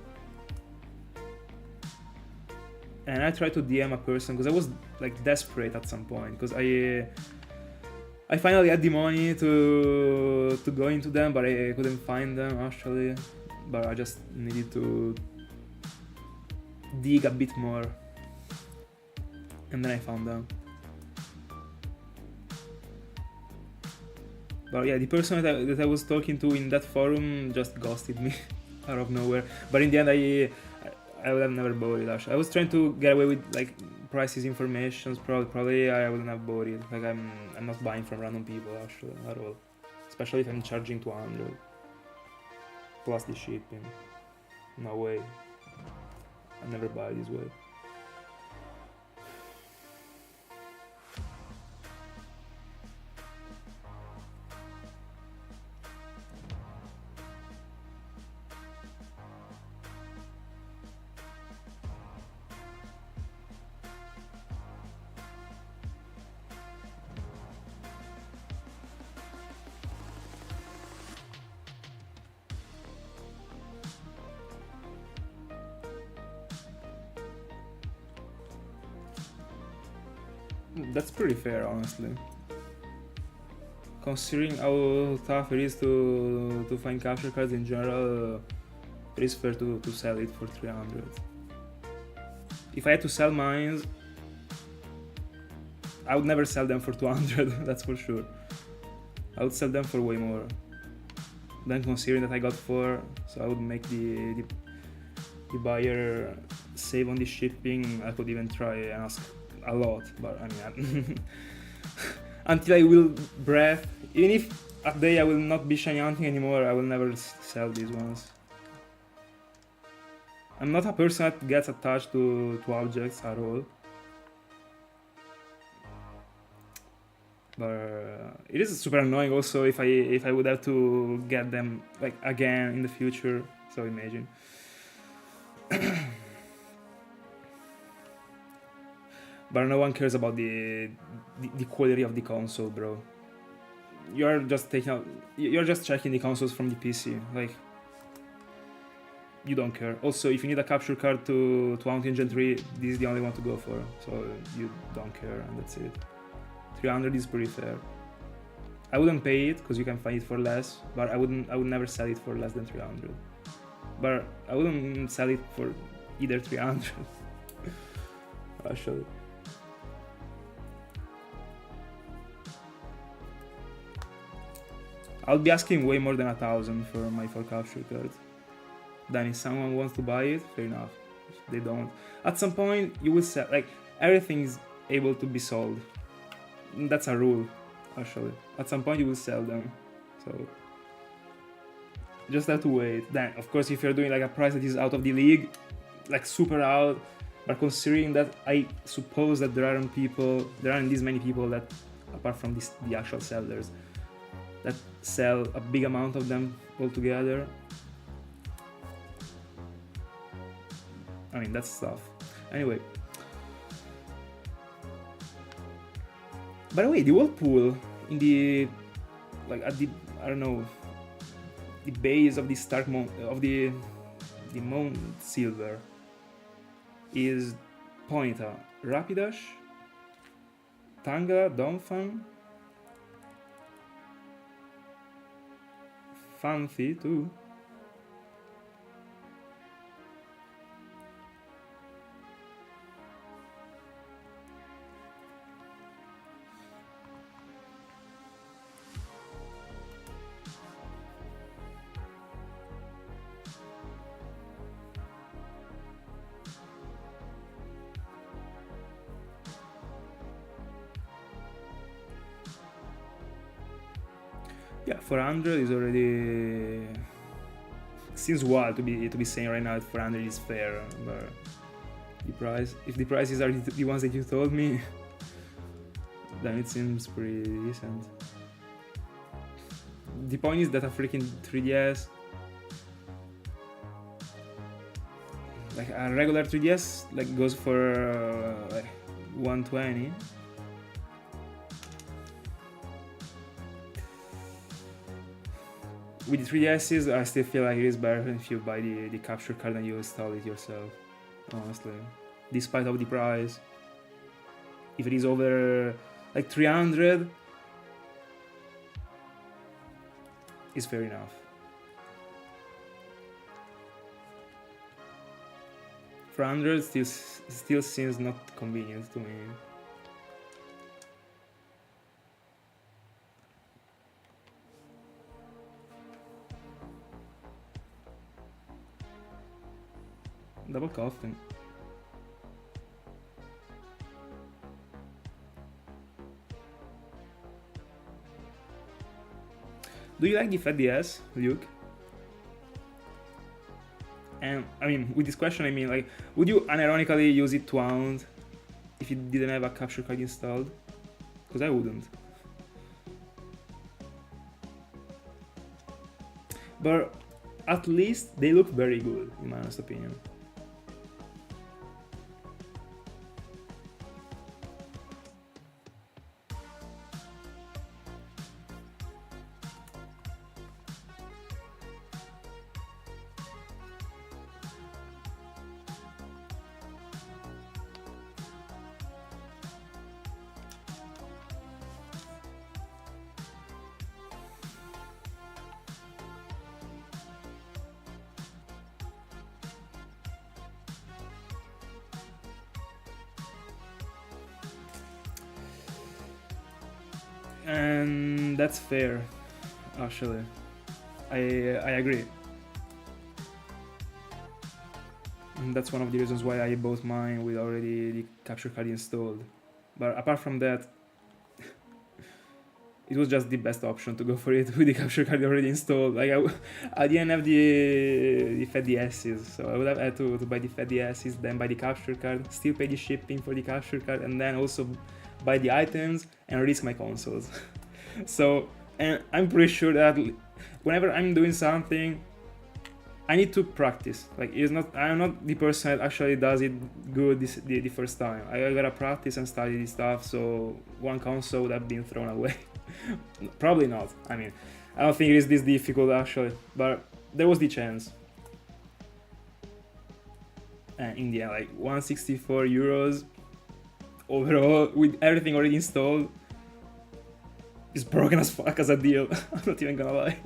And I tried to DM a person because I was like desperate at some point, because I finally had the money to go into them, but I couldn't find them actually. But I just needed to dig a bit more, and then I found them. But yeah, the person that I was talking to in that forum just ghosted me out of nowhere. But in the end, I would have never bought it actually. I was trying to get away with like prices, informations. Probably I wouldn't have bought it. Like I'm not buying from random people actually at all. Especially if I'm charging 200 plus the shipping. No way. I never buy this way. That's pretty fair, honestly. Considering how tough it is to find capture cards in general, it is fair to sell it for 300. If I had to sell mine, I would never sell them for 200, that's for sure. I would sell them for way more. Then considering that I got 4, so I would make the buyer save on the shipping. I could even try and ask a lot, but I mean, until I will breath, even if a day I will not be shiny hunting anymore, I will never sell these ones. I'm not a person that gets attached to objects at all, but it is super annoying also if I would have to get them like again in the future. So imagine. But no one cares about the quality of the console, bro. You're just checking the consoles from the PC, like you don't care. Also, if you need a capture card to hunt in Gen 3, this is the only one to go for, so you don't care, and that's it. 300 is pretty fair. I wouldn't pay it because you can find it for less, but I would never sell it for less than 300. But I wouldn't sell it for either 300. Actually. I'll be asking way more than 1,000 for my 4 capture cards. Then if someone wants to buy it, fair enough. If they don't, at some point you will sell. Like everything is able to be sold. That's a rule, actually. At some point you will sell them, so just have to wait. Then, of course, if you're doing like a price that is out of the league, like super out, but considering that I suppose that there aren't this many people that, apart from the actual sellers, that sell a big amount of them altogether. I mean, that's stuff. Anyway. By the way, the whirlpool in the, like at the, I don't know, the base of the Stark Mount, of the Mount Silver is Ponyta, Rapidash, Tanga, Donphan, Fanfi too. Yeah, 400 is already seems wild to be saying right now that 400 is fair, but if the prices are the ones that you told me, then it seems pretty decent. the point is that a freaking 3DS, like a regular 3DS, like goes for like 120. With the 3DSs, I still feel like it is better if you buy the capture card and you install it yourself, honestly. Despite of the price. If it is over like 300, it's fair enough. For 100 still seems not convenient to me. Double Koffing. Do you like the Fat DS, Luke? And I mean, with this question, I mean, like, would you unironically use it to hound if you didn't have a capture card installed? Because I wouldn't. But at least they look very good, in my honest opinion. And that's fair, actually. I agree. And that's one of the reasons why I bought mine with already the capture card installed. But apart from that, it was just the best option to go for it with the capture card already installed. Like I didn't have the Fat DSs, so I would have had to buy the Fat DSs, then buy the capture card, still pay the shipping for the capture card, and then also buy the items and risk my consoles. So, and I'm pretty sure that whenever I'm doing something, I need to practice. Like, I'm not the person that actually does it good the first time. I gotta practice and study this stuff, so one console would have been thrown away. Probably not. I mean, I don't think it is this difficult actually, but there was the chance. And in the end, like 164 euros overall with everything already installed is broken as fuck as a deal. I'm not even gonna lie.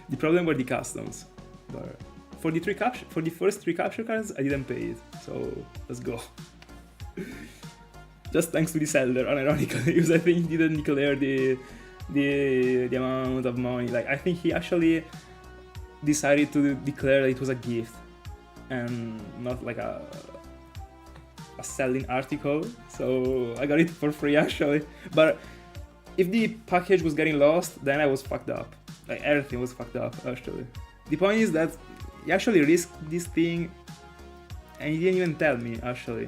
The problem were the customs, but for the first three capture cards I didn't pay it, so let's go. Just thanks to the seller, unironically, because I think he didn't declare the amount of money. Like, I think he actually decided to declare that it was a gift and not like a selling article, so I got it for free actually. But if the package was getting lost, then I was fucked up. Like, everything was fucked up actually. The point is that he actually risked this thing and he didn't even tell me actually.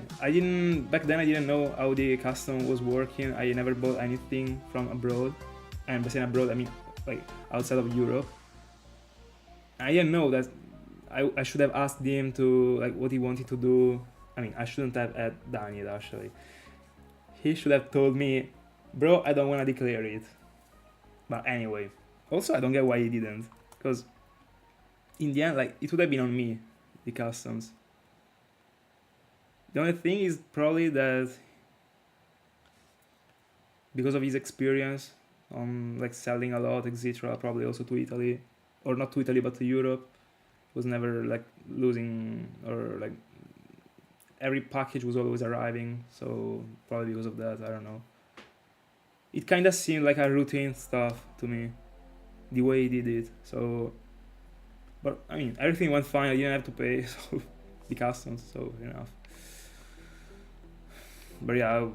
Back then I didn't know how the custom was working. I never bought anything from abroad, and by saying abroad I mean like outside of Europe. I didn't know that I should have asked him to like what he wanted to do. I mean, I shouldn't have done it actually. He should have told me, bro, I don't want to declare it. But anyway, also I don't get why he didn't, because in the end, like, it would have been on me, the customs. The only thing is probably that because of his experience on like selling a lot, etc., probably also to Italy, or not to Italy but to Europe, was never like losing, or like every package was always arriving, so probably because of that, I don't know. It kind of seemed like a routine stuff to me, the way he did it, so, but I mean, everything went fine, I didn't have to pay so, the customs, so enough. But yeah,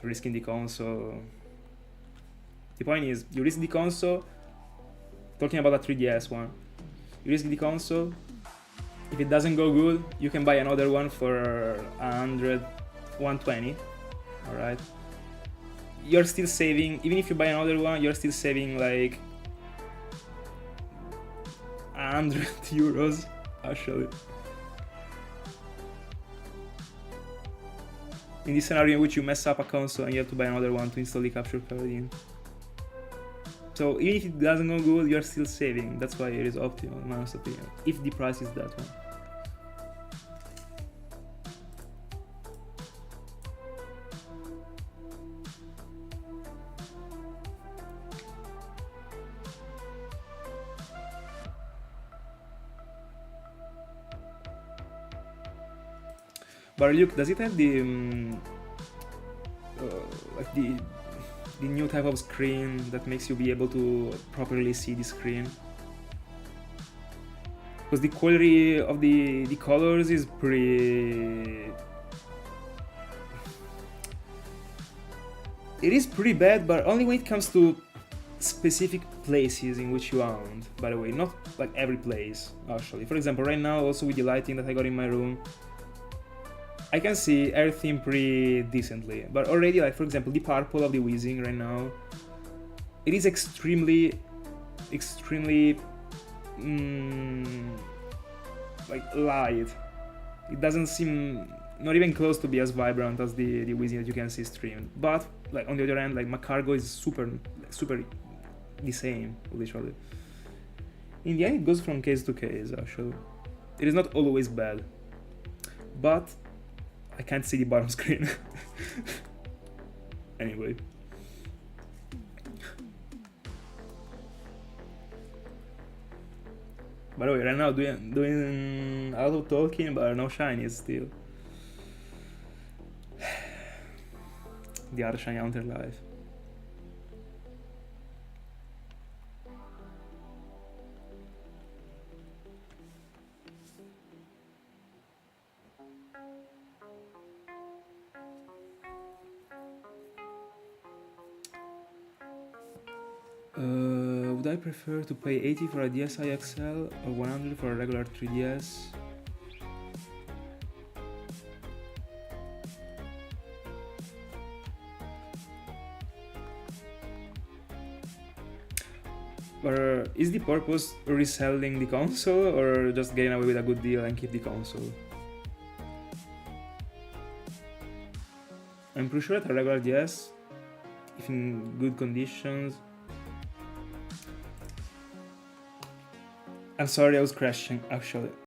risking the console. The point is, you risk the console, talking about a 3DS one, you risk the console, if it doesn't go good, you can buy another one for 120, alright? you're still saving, even if you buy another one, you're still saving like 100 euros actually. In this scenario in which you mess up a console and you have to buy another one to install the capture card in. So even if it doesn't go good, you're still saving. That's why it is optimal, in my honest opinion, if the price is that one. But look, does it have the like the new type of screen that makes you be able to properly see the screen? Because the quality of the colors is pretty... It is pretty bad, but only when it comes to specific places in which you own, by the way, not like every place, actually. For example, right now, also with the lighting that I got in my room, I can see everything pretty decently, but already, like, for example, the purple of the Weezing right now, it is extremely like light. It doesn't seem not even close to be as vibrant as the Weezing that you can see streamed. But like on the other hand, like my cargo is super the same, literally. In the end, it goes from case to case. Actually, it is not always bad, but I can't see the bottom screen. Anyway. By the way, right now doing a lot of talking, but no shinies still. The other shiny hunter life. Would I prefer to pay 80 for a DSi XL or 100 for a regular 3DS? Or is the purpose reselling the console or just getting away with a good deal and keep the console? I'm pretty sure that a regular DS, if in good conditions... I'm sorry, I was crashing actually.